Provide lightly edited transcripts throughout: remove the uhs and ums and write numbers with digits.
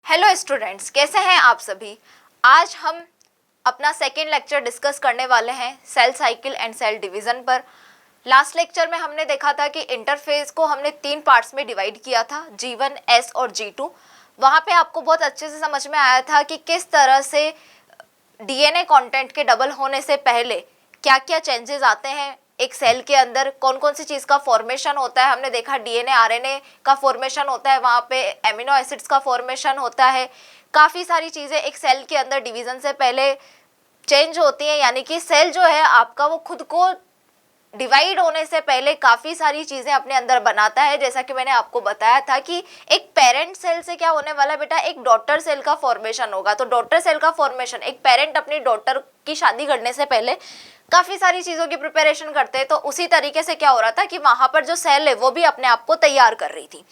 Hello students, कैसे हैं आप सभी। आज हम अपना सेकेंड लेक्चर डिस्कस करने वाले हैं cell cycle and cell division पर। लास्ट लेक्चर में हमने देखा था कि इंटरफेस को हमने 3 पार्ट्स में डिवाइड किया था, G1, S और G2। वहाँ पे आपको बहुत अच्छे से समझ में आया था कि किस तरह से डीएनए कंटेंट के डबल होने से पहले क्या क्या चेंजेस आते हैं एक सेल के अंदर, कौन कौन सी चीज़ का फॉर्मेशन होता है। हमने देखा डीएनए आरएनए का फॉर्मेशन होता है, वहाँ पे एमिनो एसिड्स का फॉर्मेशन होता है। काफ़ी सारी चीज़ें एक सेल के अंदर डिवीज़न से पहले चेंज होती हैं, यानी कि सेल जो है आपका वो खुद को डिवाइड होने से पहले काफ़ी सारी चीज़ें अपने अंदर बनाता है। जैसा कि मैंने आपको बताया था कि एक पेरेंट सेल से क्या होने वाला है बेटा, एक डॉटर सेल का फॉर्मेशन होगा। तो डॉटर सेल का फॉर्मेशन, एक पेरेंट अपनी डॉटर की शादी करने से पहले काफ़ी सारी चीज़ों की प्रिपरेशन करते हैं। तो उसी तरीके से क्या हो रहा था कि वहाँ पर जो सेल है वो भी अपने आप को तैयार कर रही थी।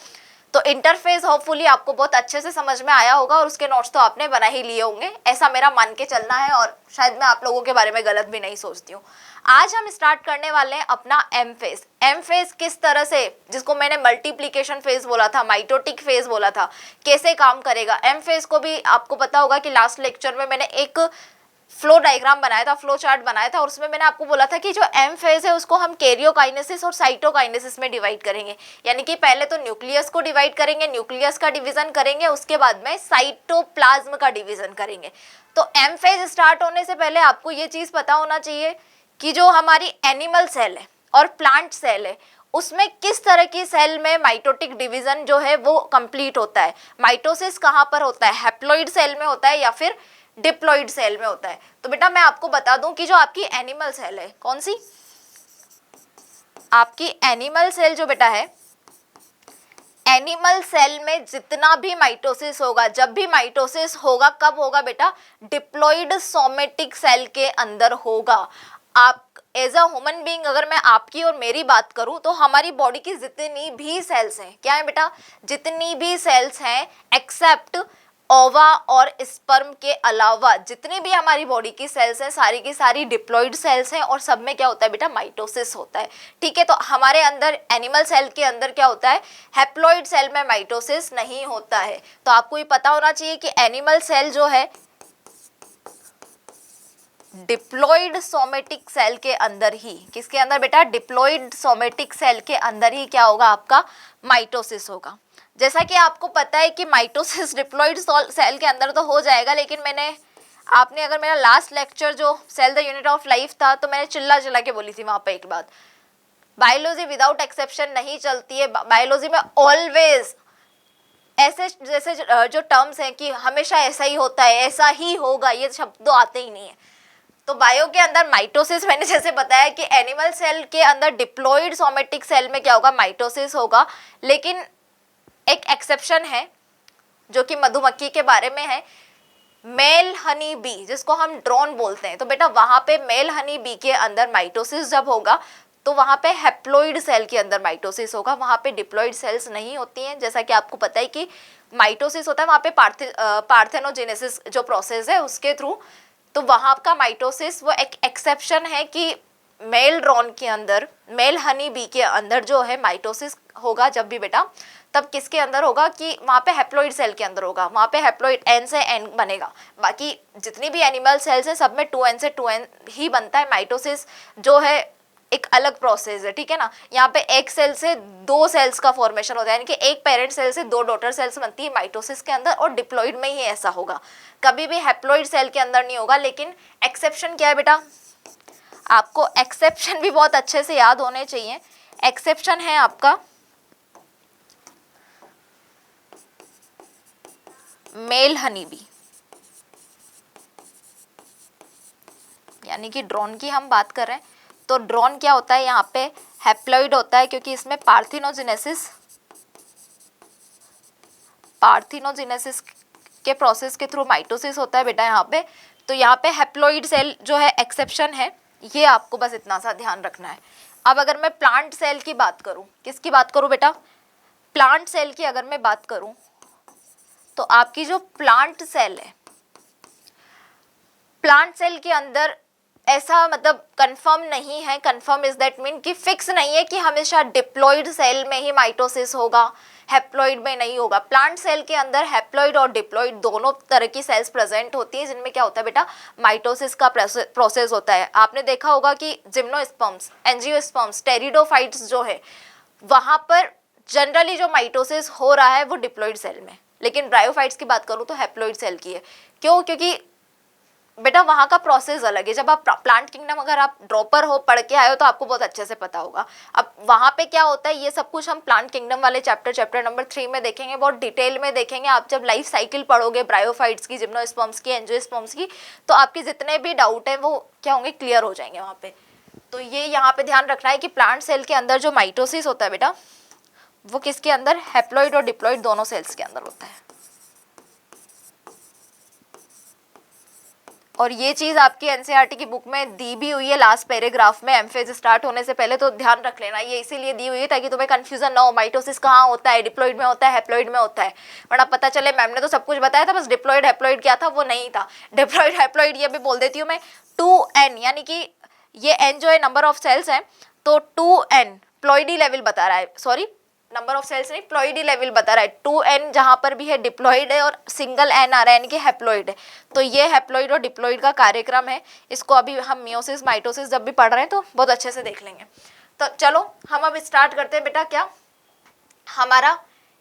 तो इंटरफेस होपफुली आपको बहुत अच्छे से समझ में आया होगा और उसके नोट्स तो आपने बना ही लिए होंगे, ऐसा मेरा मान के चलना है। और शायद मैं आप लोगों के बारे में गलत भी नहीं सोचती हूँ। आज हम स्टार्ट करने वाले हैं अपना एम फेज। एम फेज किस तरह से, जिसको मैंने मल्टीप्लिकेशन फेज बोला था, माइटोटिक फेज बोला था, कैसे काम करेगा। एम फेज को भी आपको पता होगा कि लास्ट लेक्चर में मैंने एक फ्लो डायग्राम बनाया था, फ्लो चार्ट बनाया था, और उसमें मैंने आपको बोला था कि जो एम फेज है उसको हम कैरियोकाइनेसिस और साइटोकाइनेसिस में डिवाइड करेंगे। यानी कि पहले तो न्यूक्लियस को डिवाइड करेंगे, न्यूक्लियस का डिवीजन करेंगे, उसके बाद में साइटोप्लाज्म का डिवीजन करेंगे। तो एम फेज स्टार्ट होने से पहले आपको ये चीज पता होना चाहिए कि जो हमारी एनिमल सेल है और प्लांट सेल है उसमें किस तरह की सेल में माइटोटिक डिवीजन जो है वो कंप्लीट होता है। माइटोसिस कहाँ पर होता है, हैप्लॉइड सेल में होता है या फिर डिप्लॉइड सेल में होता है। तो बेटा मैं आपको बता दूं कि जो आपकी एनिमल सेल है, कौन सी, आपकी एनिमल सेल जो बेटा है, एनिमल सेल में जितना भी माइटोसिस होगा, जब भी माइटोसिस होगा, कब होगा बेटा, डिप्लॉइड सोमेटिक सेल के अंदर होगा। आप एज अ ह्यूमन बीइंग, अगर मैं आपकी और मेरी बात करूं तो हमारी बॉडी की जितनी भी सेल्स हैं, क्या है बेटा, जितनी भी सेल्स हैं एक्सेप्ट ओवा और स्पर्म के अलावा जितनी भी हमारी बॉडी की सेल्स हैं सारी की सारी डिप्लॉइड सेल्स हैं, और सब में क्या होता है बेटा, माइटोसिस होता है। ठीक है, तो हमारे अंदर एनिमल सेल के अंदर क्या होता है, हैप्लॉइड सेल में माइटोसिस नहीं होता है। तो आपको ये पता होना चाहिए कि एनिमल सेल जो है डिप्लॉइड सोमेटिक सेल के अंदर ही, किसके अंदर बेटा, डिप्लॉइड सोमेटिक सेल के अंदर ही क्या होगा, आपका माइटोसिस होगा। जैसा कि आपको पता है कि माइटोसिस डिप्लॉइड सेल के अंदर तो हो जाएगा, लेकिन आपने अगर मेरा लास्ट लेक्चर जो cell the unit of life था तो मैंने चिल्ला चिल्ला के बोली थी वहां पे एक बात, बायोलॉजी विदाउट एक्सेप्शन नहीं चलती है। बायोलॉजी में ऑलवेज ऐसे जैसे जो टर्म्स हैं कि हमेशा ऐसा ही होता है, ऐसा ही होगा, ये शब्द तो आते ही नहीं है। तो बायो के अंदर माइटोसिस, मैंने जैसे बताया कि एनिमल सेल के अंदर डिप्लॉइड सोमेटिक सेल में क्या होगा, माइटोसिस होगा। लेकिन एक एक्सेप्शन है जो कि मधुमक्खी के बारे में है, मेल हनी बी, जिसको हम ड्रोन बोलते हैं। तो बेटा वहां पे मेल हनी बी के अंदर माइटोसिस जब होगा तो वहां पे हैप्लॉइड सेल के अंदर माइटोसिस होगा, वहां पे डिप्लॉइड सेल्स नहीं होती हैं। जैसा कि आपको पता है कि माइटोसिस होता है वहां पे पार्थेनोजेनेसिस जो प्रोसेस है उसके थ्रू, तो वहां का माइटोसिस वो एक एक्सेप्शन है कि मेल ड्रोन के अंदर, मेल हनी बी के अंदर जो है माइटोसिस होगा जब भी बेटा, तब किसके अंदर होगा कि वहाँ पे हैप्लॉइड सेल के अंदर होगा, वहाँ पे हैप्लॉइड एन से एन बनेगा। बाकी जितनी भी एनिमल सेल्स हैं सब में 2n से 2n ही बनता है। माइटोसिस जो है एक अलग प्रोसेस है, ठीक है ना। यहाँ पे एक सेल से 2 सेल्स का फॉर्मेशन होता है, यानी कि एक पेरेंट सेल से 2 डॉटर सेल्स बनती है माइटोसिस के अंदर, और डिप्लॉइड में ही ऐसा होगा, कभी भी हैप्लॉइड सेल के अंदर नहीं होगा। लेकिन एक्सेप्शन क्या है बेटा, आपको एक्सेप्शन भी बहुत अच्छे से याद होने चाहिए। एक्सेप्शन है आपका मेल हनी बी, यानी कि ड्रोन की हम बात कर रहे हैं। तो ड्रोन क्या होता है, यहाँ पे हैप्लॉइड होता है क्योंकि इसमें पार्थिनोजेनेसिस के प्रोसेस के थ्रू माइटोसिस होता है बेटा यहाँ पे। तो यहाँ पे हैप्लॉइड सेल जो है एक्सेप्शन है, ये आपको बस इतना सा ध्यान रखना है। अब अगर मैं प्लांट सेल की बात करूँ, किसकी बात करूँ बेटा, प्लांट सेल की अगर मैं बात करूँ तो आपकी जो प्लांट सेल है, प्लांट सेल के अंदर ऐसा मतलब कंफर्म नहीं है। कंफर्म इज दैट मीन कि फिक्स नहीं है कि हमेशा डिप्लॉइड सेल में ही माइटोसिस होगा, हैप्लॉइड में नहीं होगा। प्लांट सेल के अंदर हैप्लॉइड और डिप्लॉइड दोनों तरह की सेल्स प्रेजेंट होती हैं, जिनमें क्या होता है बेटा, माइटोसिस का प्रोसेस होता है। आपने देखा होगा कि जिम्नोस्पर्म्स, एंजियोस्पर्म्स, टेरिडोफाइट्स जो है, वहां पर जनरली जो माइटोसिस हो रहा है वो डिप्लॉइड सेल में, लेकिन ब्रायोफाइट्स की बात करूँ तो हैप्लॉइड सेल की है। क्यों? क्योंकि बेटा वहाँ का प्रोसेस अलग है। जब आप प्लांट किंगडम अगर आप ड्रॉपर हो, पढ़ के आए हो, तो आपको बहुत अच्छे से पता होगा। अब वहाँ पे क्या होता है, ये सब कुछ हम प्लांट किंगडम वाले चैप्टर नंबर 3 में देखेंगे, बहुत डिटेल में देखेंगे। आप जब लाइफ साइकिल पढ़ोगे ब्रायोफाइट्स की, जिम्नोस्पर्म्स की, एंजियोस्पर्म्स की, तो आपके जितने भी डाउट हैं वो क्या होंगे, क्लियर हो जाएंगे वहाँ पे। तो ये यहाँ पे ध्यान रखना है कि प्लांट सेल के अंदर जो माइटोसिस होता है बेटा, वो किसके अंदर, हैप्लॉइड और डिप्लॉइड दोनों सेल्स के अंदर होता है। और ये चीज़ आपकी एनसीईआरटी की बुक में दी भी हुई है लास्ट पैराग्राफ में, एमफेज स्टार्ट होने से पहले, तो ध्यान रख लेना। ये इसीलिए दी हुई है ताकि तुम्हें कंफ्यूजन ना हो, माइटोसिस कहाँ होता है, डिप्लॉइड में होता है, हैप्लॉइड में होता है। वरना पता चले मैम ने तो सब कुछ बताया था, बस डिप्लॉइड हैप्लॉइड क्या था वो नहीं था। डिप्लॉइड हैप्लॉइड ये भी बोल देती हूँ मैं, 2n, यानी कि ये n जो है नंबर ऑफ सेल्स है, तो 2n प्लॉइडी लेवल बता रहा है, सॉरी नंबर ऑफ सेल्स नहीं, प्लॉइडी लेवल बता रहा है। 2n जहां पर भी है डिप्लॉइड है, और सिंगल n आ रहा है यानी कि हैप्लॉइड है। तो ये हैप्लॉइड और डिप्लॉइड का कार्यक्रम है। इसको अभी हम मियोसिस माइटोसिस जब भी पढ़ रहे हैं तो बहुत अच्छे से देख लेंगे। तो चलो हम अब स्टार्ट करते हैं बेटा, क्या हमारा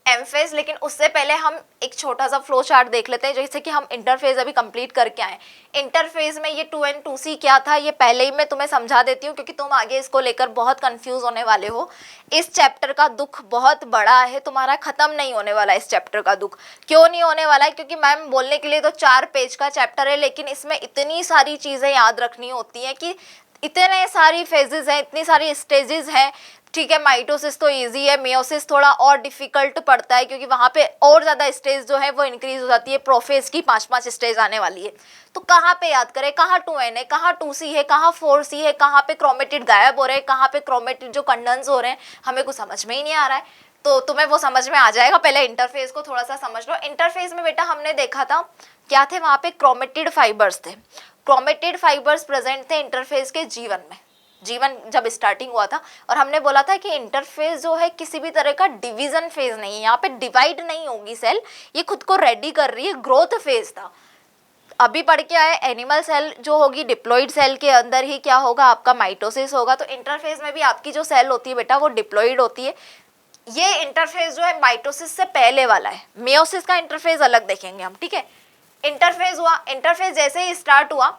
एमफेज। लेकिन उससे पहले हम एक छोटा सा फ्लो चार्ट देख लेते हैं, जैसे कि हम इंटरफेज अभी कंप्लीट करके आए। इंटरफेज में ये 2n 2c क्या था, ये पहले ही मैं तुम्हें समझा देती हूँ, क्योंकि तुम आगे इसको लेकर बहुत कंफ्यूज होने वाले हो। इस चैप्टर का दुख बहुत बड़ा है, तुम्हारा खत्म नहीं होने वाला इस चैप्टर का दुख। क्यों नहीं होने वाला है? क्योंकि मैम बोलने के लिए तो 4 पेज का चैप्टर है, लेकिन इसमें इतनी सारी चीज़ें याद रखनी होती हैं कि इतने सारी फेजेस हैं, इतनी सारी स्टेजेस हैं। ठीक है, माइटोसिस तो इजी है, मियोसिस थोड़ा और डिफिकल्ट पड़ता है, क्योंकि वहाँ पे और ज़्यादा स्टेज जो है वो इंक्रीज हो जाती है। प्रोफेज की 5-5 स्टेज आने वाली है। तो कहाँ पे याद करें, कहाँ 2n है, कहाँ 2c है, कहाँ 4c है, कहाँ पे क्रोमेटिड गायब हो रहे हैं, कहाँ पे क्रोमेटिड जो कंडेंस हो रहे हैं, हमें कुछ समझ में ही नहीं आ रहा है। तो तुम्हें वो समझ में आ जाएगा। पहले इंटरफेस को थोड़ा सा समझ लो। इंटरफेस में बेटा हमने देखा था क्या थे, वहाँ पे क्रोमेटिड फाइबर्स थे। क्रोमेटिड फाइबर्स प्रेजेंट थे इंटरफेस के जीवन में, जीवन जब स्टार्टिंग हुआ था। और हमने बोला था कि इंटरफेस जो है किसी भी तरह का डिवीजन फेज नहीं है, यहाँ पे डिवाइड नहीं होगी सेल, ये खुद को रेडी कर रही है, ग्रोथ फेज था। अभी पढ़ के आए, एनिमल सेल जो होगी डिप्लॉइड सेल के अंदर ही क्या होगा, आपका माइटोसिस होगा। तो इंटरफेज में भी आपकी जो सेल होती है बेटा वो डिप्लॉइड होती है। ये इंटरफेज जो है माइटोसिस से पहले वाला है। मियोसिस का इंटरफेज अलग देखेंगे हम, ठीक है। इंटरफेज हुआ, इंटरफेज जैसे ही स्टार्ट हुआ,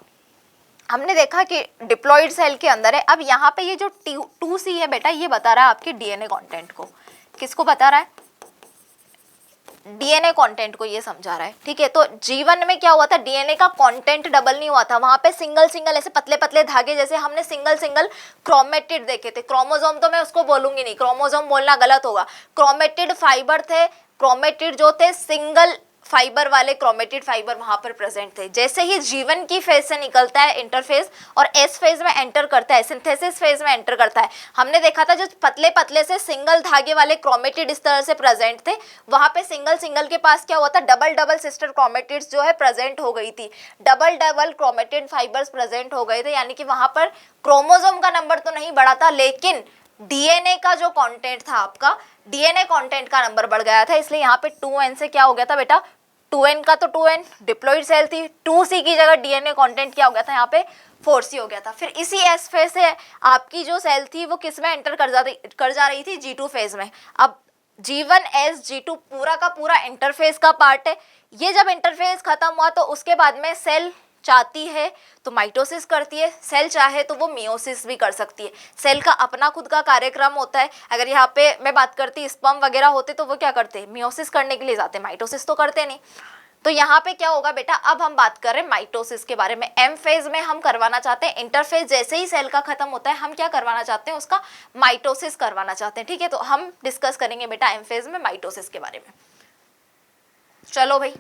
हमने देखा कि डिप्लॉइड सेल के अंदर है। अब यहाँ पे ये जो 2c है बेटा, ये बता रहा है आपके डीएनए कंटेंट को। किसको बता रहा है? डीएनए कंटेंट को ये समझा रहा है, ठीक है। तो जीवन में क्या हुआ था, डीएनए का कंटेंट डबल नहीं हुआ था, वहां पे सिंगल सिंगल ऐसे पतले पतले धागे, जैसे हमने सिंगल सिंगल क्रोमेटिड देखे थे। क्रोमोसोम तो मैं उसको बोलूंगी नहीं, क्रोमोसोम बोलना गलत होगा। क्रोमेटिड फाइबर थे, क्रोमेटिड जो थे सिंगल फाइबर वाले क्रोमेटिड फाइबर वहां पर प्रेजेंट थे। जैसे ही जीवन की फेज से निकलता है इंटरफेज और एस फेज में एंटर करता है, सिंथेसिस फेज में एंटर करता है, हमने देखा था जो पतले पतले से सिंगल धागे वाले क्रोमेटिड इस तरह से प्रेजेंट थे, वहां पे सिंगल सिंगल के पास क्या हुआ था, डबल डबल सिस्टर क्रोमेटिड्स जो है प्रेजेंट हो गई थी। Double double chromatid fibres present हो गए थे, यानी कि वहां पर क्रोमोसोम का नंबर तो नहीं बढ़ा था, लेकिन डीएनए का जो कंटेंट था, आपका डीएनए कंटेंट का नंबर बढ़ गया था। इसलिए यहाँ पे 2n से क्या हो गया था बेटा, 2n का तो 2n डिप्लॉइड सेल थी, 2c की जगह डीएनए कंटेंट क्या हो गया था, यहाँ पे 4c हो गया था। फिर इसी एस फेज से आपकी जो सेल थी वो किस में एंटर कर जा रही थी, G2 फेज में। अब G1 S G2 पूरा का पूरा इंटरफेज का पार्ट है। ये जब इंटरफेज खत्म हुआ तो उसके बाद में सेल चाहती है तो माइटोसिस करती है, सेल चाहे तो वो मियोसिस भी कर सकती है। सेल का अपना खुद का कार्यक्रम होता है। अगर यहाँ पे मैं बात करती स्पर्म वगैरह होते तो वो क्या करते, मियोसिस करने के लिए जाते, माइटोसिस तो करते नहीं। तो यहाँ पे क्या होगा बेटा, अब हम बात कर रहे हैं माइटोसिस के बारे में। एम फेज में हम करवाना चाहते हैं, इंटरफेज जैसे ही सेल का खत्म होता है हम क्या करवाना चाहते हैं, उसका माइटोसिस करवाना चाहते हैं, ठीक है। तो हम डिस्कस करेंगे बेटा एम फेज में माइटोसिस के बारे में। चलो भाई,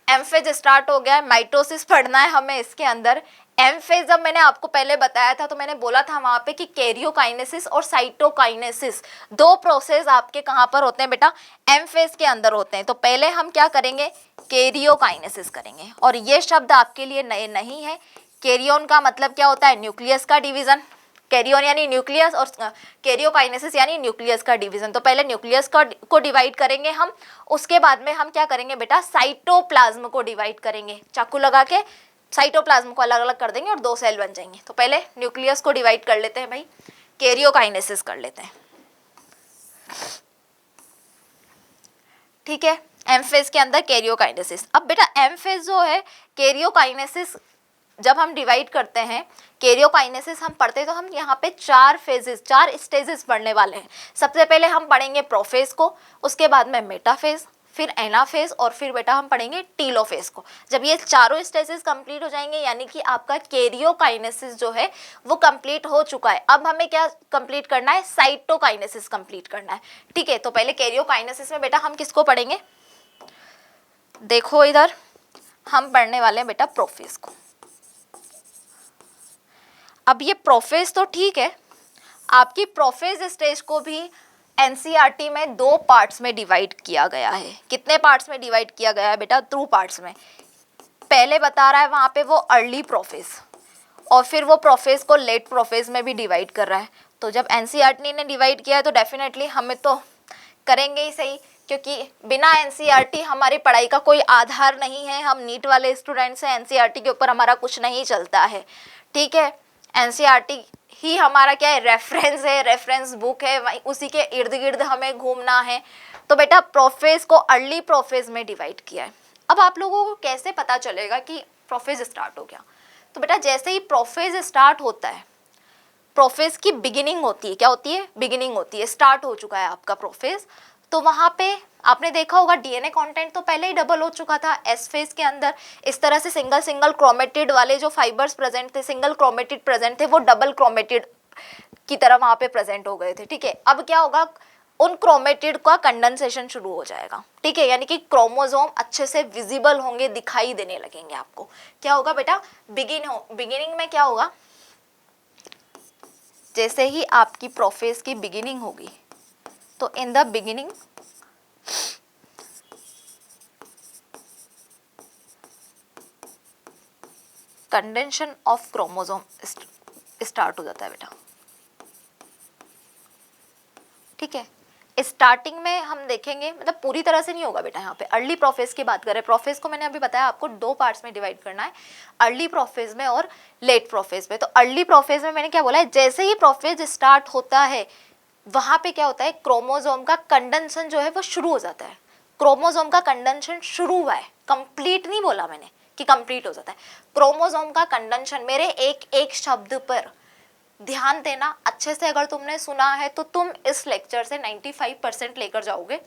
एम फेज स्टार्ट हो गया है, माइटोसिस पढ़ना है हमें इसके अंदर। एम फेज जब मैंने आपको पहले बताया था तो मैंने बोला था वहां पे कि कैरियोकाइनेसिस और साइटोकाइनेसिस दो प्रोसेस आपके कहां पर होते हैं बेटा, एम फेज के अंदर होते हैं। तो पहले हम क्या करेंगे, कैरियोकाइनेसिस करेंगे। और ये शब्द आपके लिए नए नहीं है। कैरियन का मतलब क्या होता है, न्यूक्लियस का डिवीजन। कैरियन यानी न्यूक्लियस और कैरियोकाइनेसिस यानी न्यूक्लियस का डिवीजन। तो पहले न्यूक्लियस को डिवाइड करेंगे हम, उसके बाद में हम क्या करेंगे बेटा, साइटोप्लाज्म को डिवाइड करेंगे। चाकू लगा के साइटोप्लाज्म को अलग अलग कर देंगे और 2 सेल बन जाएंगे। तो पहले न्यूक्लियस को डिवाइड कर लेते हैं भाई, कैरियोकाइनेसिस कर लेते हैं, ठीक है। एम फेज के अंदर कैरियोकाइनेसिस। अब बेटा एम फेज जो है, कैरियोकाइनेसिस जब हम डिवाइड करते हैं, कैरियोकाइनेसिस हम पढ़ते हैं तो हम यहाँ पे 4 फेजेस, 4 स्टेजेस पढ़ने वाले हैं। सबसे पहले हम पढ़ेंगे प्रोफेज को, उसके बाद में मेटाफेज, फिर एनाफेज और फिर बेटा हम पढ़ेंगे टीलोफेज को। जब ये चारों स्टेजेस कंप्लीट हो जाएंगे यानी कि आपका कैरियोकाइनेसिस जो है वो कंप्लीट हो चुका है। अब हमें क्या कंप्लीट करना है, साइटोकाइनेसिस कंप्लीट करना है, ठीक है। तो पहले कैरियोकाइनेसिस में बेटा हम किसको पढ़ेंगे, देखो इधर हम पढ़ने वाले हैं बेटा प्रोफेज को। अब ये प्रोफेज तो ठीक है, आपकी प्रोफेज स्टेज को भी एनसीईआरटी में 2 पार्ट्स में डिवाइड किया गया है। कितने पार्ट्स में डिवाइड किया गया है बेटा, 2 पार्ट्स में। पहले बता रहा है वहाँ पे वो अर्ली प्रोफेज, और फिर वो प्रोफेज को लेट प्रोफेज में भी डिवाइड कर रहा है। तो जब एनसीईआरटी ने डिवाइड किया है तो डेफिनेटली हमें तो करेंगे ही सही, क्योंकि बिना एनसीईआरटी हमारी पढ़ाई का कोई आधार नहीं है। हम नीट वाले स्टूडेंट्स हैं, एनसीईआरटी के ऊपर हमारा कुछ नहीं चलता है, ठीक है। एनसीईआरटी ही हमारा क्या है, रेफरेंस है, रेफरेंस बुक है, वही उसी के इर्द गिर्द हमें घूमना है। तो बेटा प्रोफेज को अर्ली प्रोफेज में डिवाइड किया है। अब आप लोगों को कैसे पता चलेगा कि प्रोफेज स्टार्ट हो गया, तो बेटा जैसे ही प्रोफेज स्टार्ट होता है, प्रोफेज की बिगिनिंग होती है, क्या होती है, बिगिनिंग होती है, स्टार्ट हो चुका है आपका प्रोफेज, तो वहाँ पे आपने देखा होगा डीएनए कंटेंट तो पहले ही डबल हो चुका था एस फेज के अंदर। इस तरह से सिंगल सिंगल क्रोमेटिड वाले जो फाइबर्स प्रेजेंट थे, सिंगल क्रोमेटिड प्रेजेंट थे, वो डबल क्रोमेटिड की तरह वहाँ पे प्रेजेंट हो गए थे, ठीक है। अब क्या होगा, उन क्रोमेटिड का कंडेंसेशन शुरू हो जाएगा, ठीक है, यानी कि क्रोमोसोम अच्छे से विजिबल होंगे, दिखाई देने लगेंगे आपको। क्या होगा बेटा, बिगिनिंग में क्या होगा, जैसे ही आपकी प्रोफेज की बिगिनिंग होगी तो in the beginning condensation of chromosome start हो जाता है बेटा, ठीक है। स्टार्टिंग में हम देखेंगे, मतलब पूरी तरह से नहीं होगा बेटा। यहाँ पे अर्ली प्रोफेज की बात करें, प्रोफेज को मैंने अभी बताया आपको 2 पार्ट्स में डिवाइड करना है, अर्ली प्रोफेज में और लेट प्रोफेज में। तो अर्ली प्रोफेज में मैंने क्या बोला है, जैसे ही प्रोफेज स्टार्ट होता है वहाँ पे क्या होता है, क्रोमोसोम का कंडेंशन जो है वो शुरू हो जाता है। क्रोमोसोम का कंडेंशन शुरू हुआ है, कंप्लीट नहीं बोला मैंने कि कंप्लीट हो जाता है। क्रोमोसोम का कंडेंशन, मेरे एक एक शब्द पर ध्यान देना अच्छे से, अगर तुमने सुना है तो तुम इस लेक्चर से 95% लेकर जाओगे,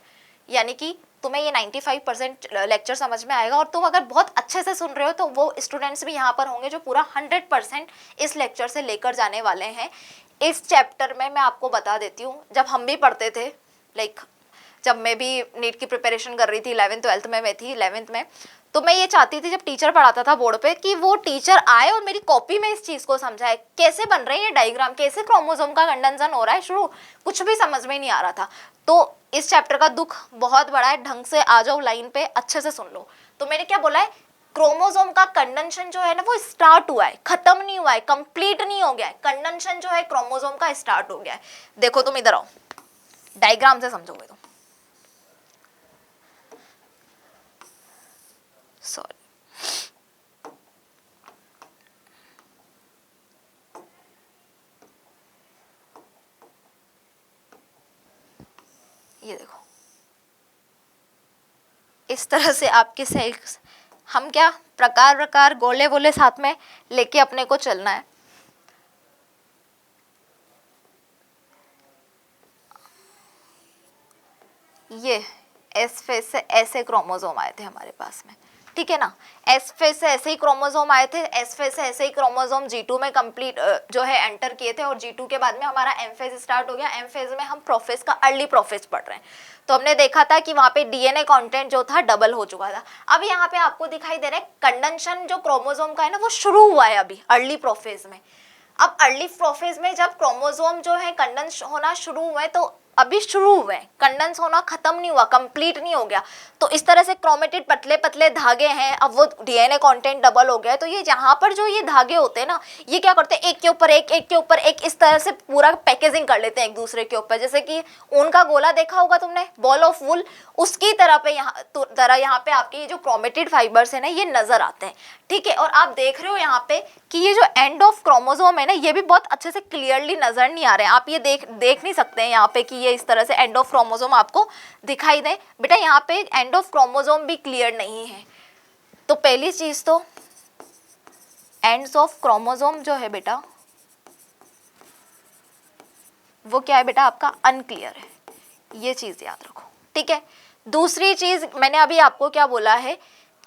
यानी कि तुम्हें ये 95% लेक्चर समझ में आएगा। और तुम अगर बहुत अच्छे से सुन रहे हो तो वो स्टूडेंट्स भी यहाँ पर होंगे जो पूरा 100% इस लेक्चर से लेकर जाने वाले हैं। इस चैप्टर में मैं आपको बता देती हूँ, जब हम भी पढ़ते थे, लाइक जब मैं भी नीट की प्रिपरेशन कर रही थी, 11th-12th में मैं थी, 11th में, तो मैं ये चाहती थी जब टीचर पढ़ाता था बोर्ड पे कि वो टीचर आए और मेरी कॉपी में इस चीज को समझाए, कैसे बन रहे हैं ये डायग्राम, कैसे क्रोमोसोम का कंडेंशन हो रहा है शुरू, कुछ भी समझ में नहीं आ रहा था। तो इस चैप्टर का दुख बहुत बड़ा है, ढंग से आ जाओ लाइन पे, अच्छे से सुन लो। तो मैंने क्या बोला है, क्रोमोसोम का कंडेंशन जो है ना वो स्टार्ट हुआ है, खत्म नहीं हुआ है, कंप्लीट नहीं हो गया है। कंडेंशन जो है क्रोमोसोम का स्टार्ट हो गया है। देखो तुम इधर आओ, डायग्राम से समझोगे तुम। सॉरी, ये देखो इस तरह से आपके सेल्स, हम क्या प्रकार प्रकार गोले वोले साथ में लेके अपने को चलना है। ये एस फेज से ऐसे क्रोमोसोम आए थे हमारे पास में, ठीक है ना। एस फेज से ऐसे ही क्रोमोसोम आए थे, एस फेज से ऐसे ही क्रोमोसोम G2 में कंप्लीट जो है एंटर किए थे, और G2 के बाद में हमारा एम फेज स्टार्ट हो गया। एम फेज में हम प्रोफेज का अर्ली प्रोफेज पढ़ रहे हैं। तो हमने देखा था कि वहाँ पे डीएनए कंटेंट जो था डबल हो चुका था। अब यहाँ पे आपको दिखाई दे रहा है कंडेंशन जो क्रोमोसोम का है ना वो शुरू हुआ है अभी अर्ली प्रोफेज में। अब अर्ली प्रोफेज में जब क्रोमोसोम जो है कंडेंस होना शुरू हुए तो अभी शुरू हुए हैं, कंडेंस होना खत्म नहीं हुआ, कंप्लीट नहीं हो गया। तो इस तरह से क्रोमेटिड पतले पतले धागे हैं, अब वो डीएनए कंटेंट डबल हो गया है, तो ये यहाँ पर जो ये धागे होते हैं ना, ये क्या करते हैं, एक के ऊपर एक, एक के ऊपर एक, इस तरह से पूरा पैकेजिंग कर लेते हैं एक दूसरे के ऊपर। जैसे कि ऊन का गोला देखा होगा तुमने, बॉल ऑफ वुल, उसकी तरह पे यहाँ पे आपके ये जो क्रोमेटिड फाइबर्स है ना, ये नजर आते हैं, ठीक है। और आप देख रहे हो यहाँ पे कि ये जो एंड ऑफ क्रोमोसोम है ना, ये भी बहुत अच्छे से क्लियरली नजर नहीं आ रहे हैं। आप ये देख नहीं सकते हैं यहाँ पे कि ये इस तरह से एंड ऑफ क्रोमोसोम आपको दिखाई दे। बेटा यहाँ पे एंड ऑफ क्रोमोसोम भी क्लियर नहीं है। तो पहली चीज तो एंड्स ऑफ क्रोमोसोम जो है बेटा, वो क्या है बेटा, आपका अनक्लियर है, ये चीज याद रखो, ठीक है। दूसरी चीज मैंने अभी आपको क्या बोला है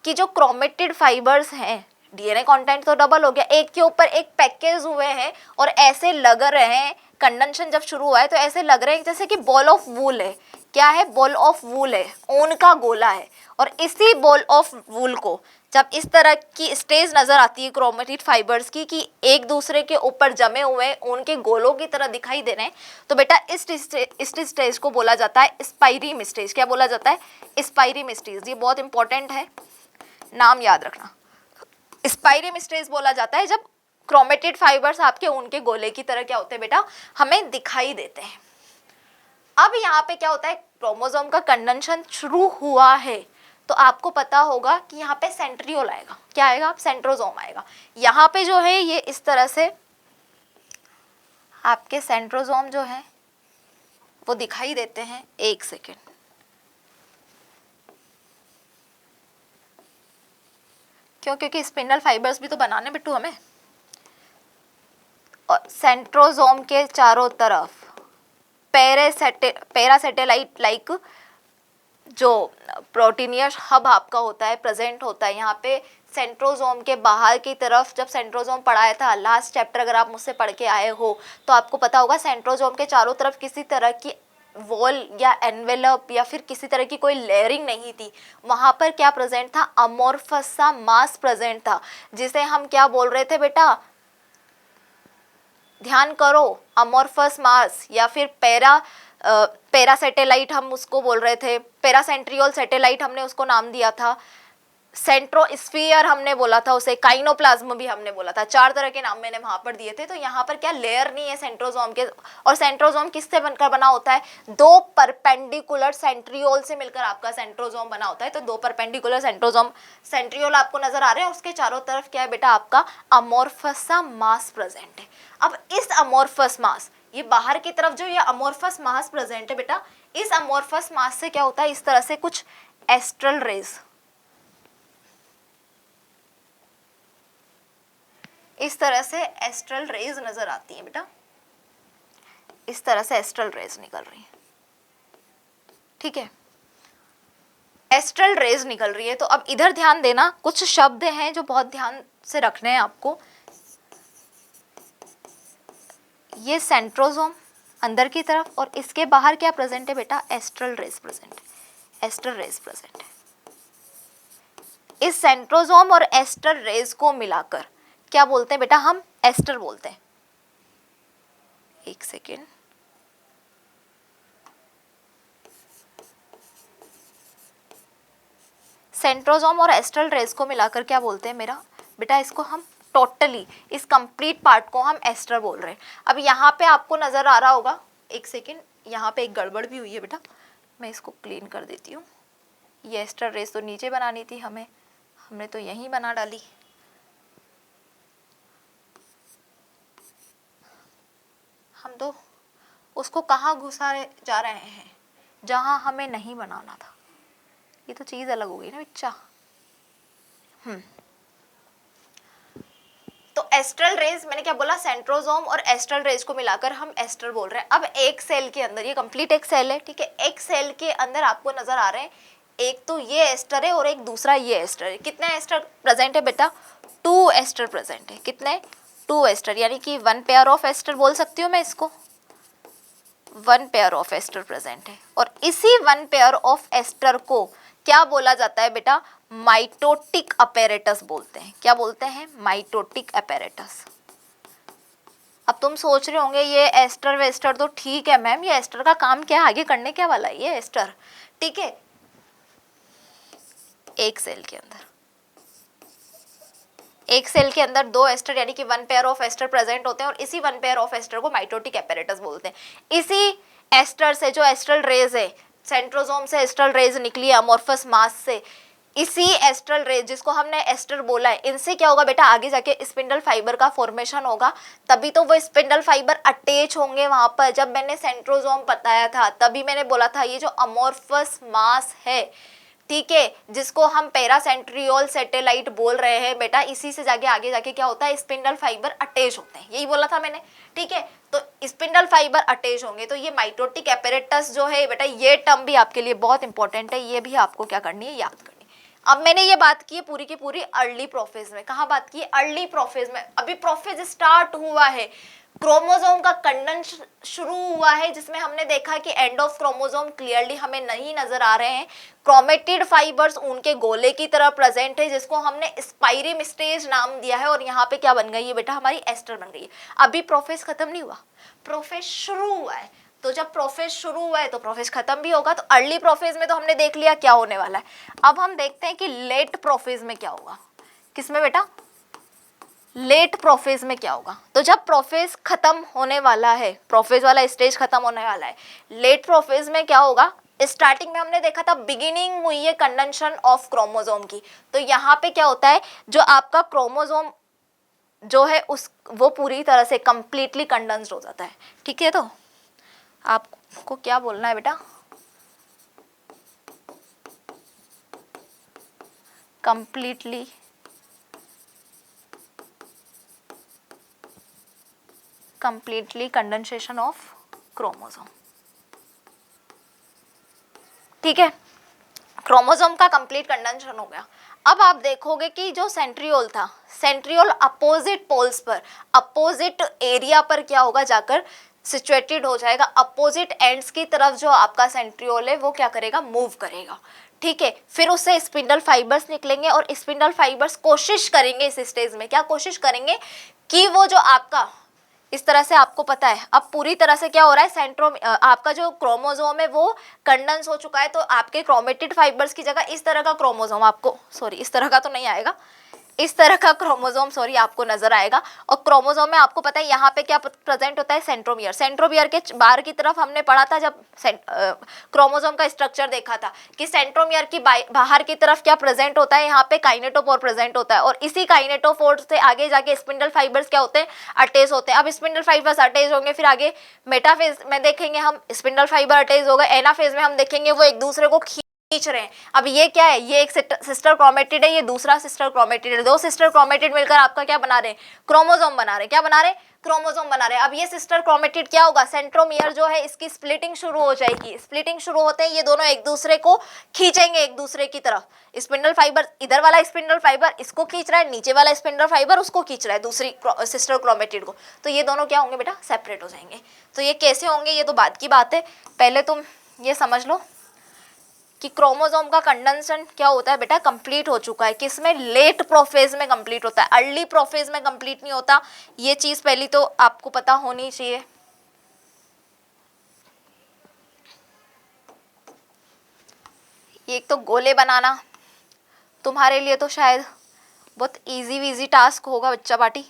कि जो क्रोमेटिड फाइबर्स हैं, डीएनए कंटेंट तो डबल हो गया, एक के ऊपर एक पैकेज हुए हैं और ऐसे लग रहे हैं, कंडेंशन जब शुरू हुआ है तो ऐसे लग रहे हैं जैसे कि बॉल ऑफ वूल है। क्या है, बॉल ऑफ वूल है, ऊन का गोला है। और इसी बॉल ऑफ वूल को जब इस तरह की स्टेज नजर आती है क्रोमेटिड फाइबर्स की कि एक दूसरे के ऊपर जमे हुए ऊन के गोलों की तरह दिखाई दे रहे हैं, तो बेटा इस स्टेज को बोला जाता है स्पाइरिम स्टेज। क्या बोला जाता है, स्पाइरिम स्टेज। ये बहुत इंपॉर्टेंट है, नाम याद रखना। स्पाइरिम स्टेज बोला जाता है जब क्रोमेटिड फाइबर्स आपके ऊन के गोले की तरह क्या होते हैं बेटा, हमें दिखाई देते हैं। अब यहाँ पे क्या होता है, क्रोमोसोम का कंडेंशन शुरू हुआ है तो आपको पता होगा कि यहाँ पे सेंट्रियोल आएगा। क्या आएगा, सेंट्रोसोम आएगा। यहाँ पे जो है ये इस तरह से आपके सेंट्रोसोम जो है वो दिखाई देते हैं। एक सेकेंड, क्यों, क्योंकि स्पिंडल फाइबर्स भी तो बनाने बिट्टू हमें। और सेंट्रोसोम के चारों तरफ पैरासेटेलाइट लाइक जो प्रोटीनियस हब आपका होता है प्रेजेंट होता है। यहाँ पे सेंट्रोसोम के बाहर की तरफ, जब सेंट्रोसोम पढ़ाया था लास्ट चैप्टर, अगर आप मुझसे पढ़ के आए हो तो आपको पता होगा सेंट्रोसोम के चारों तरफ किसी तरह की वॉल या एनवेलप या फिर किसी तरह की कोई लेयरिंग नहीं थी। वहाँ पर क्या प्रेजेंट था, अमोर्फस सा मास प्रेजेंट था, जिसे हम क्या बोल रहे थे बेटा, ध्यान करो, अमोर्फस मास या फिर पैरासेटेलाइट हम उसको बोल रहे थे, पैरासेंट्रियोल सैटेलाइट हमने उसको नाम दिया था, सेंट्रोस्फीयर हमने बोला था उसे, काइनोप्लाज्म भी हमने बोला था। 4 तरह के नाम मैंने वहां पर दिए थे। तो यहाँ पर क्या लेयर नहीं है सेंट्रोसोम के। और सेंट्रोसोम किससे बनकर बना होता है, 2 परपेंडिकुलर सेंट्रियोल से मिलकर आपका सेंट्रोसोम बना होता है। तो 2 परपेंडिकुलर सेंट्रियोल आपको नजर आ रहे हैं, उसके चारों तरफ क्या है बेटा, आपका अमोर्फस सा मास प्रेजेंट है। अब इस अमोर्फस मास, ये बाहर की तरफ जो ये अमोर्फस मास प्रेजेंट है बेटा, इस अमोर्फस मास से क्या होता है, इस तरह से कुछ एस्ट्रल रेज, इस तरह से एस्ट्रल रेज नजर आती है बेटा, इस तरह से एस्ट्रल रेज निकल रही है, ठीक है, एस्ट्रल रेज निकल रही है। तो अब इधर ध्यान देना, कुछ शब्द हैं जो बहुत ध्यान से रखने हैं आपको। ये सेंट्रोसोम अंदर की तरफ और इसके बाहर क्या प्रेजेंट है बेटा, एस्ट्रल रेज प्रेजेंट है, एस्ट्रल रेज प्रेजेंट है। इस सेंट्रोसोम और एस्ट्रल रेज को मिलाकर क्या बोलते हैं बेटा, हम एस्टर बोलते हैं। एक सेकेंड, सेंट्रोसोम और एस्ट्रल रेज को मिलाकर क्या बोलते हैं मेरा बेटा, इसको हम टोटली, इस कंप्लीट पार्ट को हम एस्टर बोल रहे हैं। अब यहाँ पे आपको नजर आ रहा होगा, एक सेकेंड, यहाँ पे एक गड़बड़ भी हुई है बेटा, मैं इसको क्लीन कर देती हूँ। ये एस्टर रेज तो नीचे बनानी थी हमें, हमने तो यहीं बना डाली। हम तो उसको कहाँ घुसा जा रहे हैं, जहाँ हमें नहीं बनाना था। ये तो चीज अलग हो गई ना बच्चा। तो एस्ट्रल रेज, मैंने क्या बोला, सेंट्रोसोम और एस्ट्रल रेज को मिलाकर हम एस्टर बोल रहे हैं। अब एक सेल के अंदर, ये कंप्लीट एक सेल है, ठीक है, एक सेल के अंदर आपको नजर आ रहे हैं, एक तो ये एस्टर है और एक दूसरा ये एस्टर है। कितने एस्टर प्रेजेंट है बेटा, 2 एस्टर प्रेजेंट है। कितने, 2 एस्टर, यानी कि 1 पेयर ऑफ एस्टर बोल सकती हूँ मैं इसको, 1 पेयर ऑफ एस्टर प्रेजेंट है। और इसी 1 पेयर ऑफ एस्टर को क्या बोला जाता है बेटा, माइटोटिक अपैरेटस बोलते हैं। क्या बोलते हैं, माइटोटिक अपैरेटस। अब अब तुम सोच रहे होंगे ये एस्टर वेस्टर तो ठीक है मैम, ये एस्टर का काम क्या है, आगे करने क्या वाला है ये एस्टर, ठीक है। एक सेल के अंदर दो एस्टर यानी कि one pair of aster present होते हैं और इसी वन पेयर ऑफ एस्टर को माइटोटिक एपेरेटस बोलते हैं। इसी एस्टर से जो एस्ट्रल रेज है, सेंट्रोसोम से एस्ट्रल रेज निकली अमोर्फस मास से, इसी एस्ट्रल रेज जिसको हमने एस्टर बोला है, इनसे क्या होगा बेटा, आगे जाके स्पिंडल फाइबर का फॉर्मेशन होगा, तभी तो वो स्पिंडल फाइबर अटैच होंगे वहां पर। जब मैंने सेंट्रोसोम बताया था तभी मैंने बोला था ये जो अमोर्फस मास है, ठीक है, जिसको हम पैरासेंट्रियोल सैटेलाइट बोल रहे हैं बेटा, इसी से जाके आगे जाके क्या होता है, स्पिंडल फाइबर अटैच होते हैं, यही बोला था मैंने, ठीक है। तो स्पिंडल फाइबर अटैच होंगे तो ये माइटोटिक एपेरेटस जो है बेटा, ये टर्म भी आपके लिए बहुत इंपॉर्टेंट है, ये भी आपको क्या करनी है, याद करनी है। अब मैंने ये बात की है पूरी की पूरी अर्ली प्रोफेज में। कहाँ बात की है, अर्ली प्रोफेज में। अभी प्रोफेज स्टार्ट हुआ है, क्रोमोसोम का कंडेंस शुरू हुआ है, जिसमें हमने देखा कि एंड ऑफ क्रोमोसोम क्लियरली हमें नहीं नजर आ रहे हैं, क्रोमेटिड फाइबर्स उनके गोले की तरह प्रेजेंट है, जिसको हमने स्पाइरिम स्टेज नाम दिया है, और यहाँ पे क्या बन गई है बेटा, हमारी एस्टर बन गई है। अभी प्रोफेज खत्म नहीं हुआ, प्रोफेज शुरू हुआ है। तो जब प्रोफेज शुरू हुआ है तो प्रोफेज खत्म भी होगा। तो अर्ली प्रोफेज में तो हमने देख लिया क्या होने वाला है। अब हम देखते हैं कि लेट प्रोफेज में क्या होगा। किसमें बेटा, लेट प्रोफेज में क्या होगा। तो जब प्रोफेज खत्म होने वाला है, प्रोफेज वाला स्टेज खत्म होने वाला है, लेट प्रोफेज में क्या होगा, स्टार्टिंग में हमने देखा था बिगिनिंग हुई है कंडेंशन ऑफ क्रोमोसोम की। तो यहाँ पे क्या होता है, जो आपका क्रोमोसोम जो है उस वो पूरी तरह से कंप्लीटली कंडेंस्ड हो जाता है, ठीक है। तो आपको क्या बोलना है बेटा, कंप्लीटली कंडेंसेशन ऑफ क्रोमोसोम, ठीक है। क्रोमोसोम का कंप्लीट कंडेंसेशन हो गया। अब आप देखोगे कि जो सेंट्रियोल था, सेंट्रियोल अपोजिट पोल्स पर, अपोजिट एरिया पर क्या होगा, जाकर सिचुएटेड हो जाएगा। अपोजिट एंड्स की तरफ जो आपका सेंट्रियोल है वो क्या करेगा, मूव करेगा, ठीक है। फिर उससे स्पिंडल फाइबर्स निकलेंगे और स्पिंडल फाइबर्स कोशिश करेंगे इस स्टेज में, क्या कोशिश करेंगे कि वो जो आपका इस तरह से, आपको पता है अब पूरी तरह से क्या हो रहा है, सेंट्रोम आपका जो क्रोमोसोम है वो कंडेंस हो चुका है। तो आपके क्रोमेटिड फाइबर्स की जगह इस तरह का क्रोमोसोम आपको, सॉरी इस तरह का तो नहीं आएगा, इस तरह का क्रोमोसोम सॉरी आपको नजर आएगा। और क्रोमोसोम में आपको पता है यहाँ पे क्या प्रेजेंट होता है, सेंट्रोमियर। सेंट्रोमियर के बाहर की तरफ हमने पढ़ा था जब क्रोमोसोम का स्ट्रक्चर देखा था कि सेंट्रोमियर की बाहर की तरफ क्या प्रेजेंट होता है, यहाँ पे काइनेटोफोर प्रेजेंट होता है, और इसी काइनेटोफोर से आगे जाके स्पिंडल फाइबर्स क्या होते हैं, अटैच होते हैं। अब स्पिंडल फाइबर्स अटैच होंगे, फिर आगे मेटाफेज में देखेंगे हम स्पिंडल फाइबर अटैच होगा, एनाफेज में हम देखेंगे वो एक दूसरे को खींच रहे हैं। अब ये क्या है, ये एक सिस्टर क्रोमेटिड है, ये दूसरा सिस्टर क्रोमेटिड है, दो सिस्टर क्रोमेटिड मिलकर आपका क्या बना रहे हैं, क्रोमोसोम बना रहे हैं। क्या बना रहे हैं, क्रोमोसोम बना रहे हैं। अब ये सिस्टर क्रोमेटिड क्या होगा, सेंट्रोमियर जो है इसकी स्प्लिटिंग शुरू हो जाएगी। स्प्लिटिंग शुरू होते हैं ये दोनों एक दूसरे को खींचेंगे एक दूसरे की तरफ। स्पिंडल फाइबर, इधर वाला स्पिंडल फाइबर इसको खींच रहा है, नीचे वाला स्पिंडल फाइबर उसको खींच रहा है, दूसरी सिस्टर क्रोमेटिड को। तो ये दोनों क्या होंगे बेटा, सेपरेट हो जाएंगे। तो ये कैसे होंगे, ये तो बाद की बात है, पहले तुम ये समझ लो कि क्रोमोसोम का कंडेंसन क्या होता है बेटा, कंप्लीट हो चुका है। किसमें, लेट प्रोफेज में कंप्लीट होता है, अर्ली प्रोफेज में कंप्लीट नहीं होता। ये चीज पहली तो आपको पता होनी चाहिए। एक तो गोले बनाना तुम्हारे लिए तो शायद बहुत इजी वीजी टास्क होगा बच्चा पार्टी।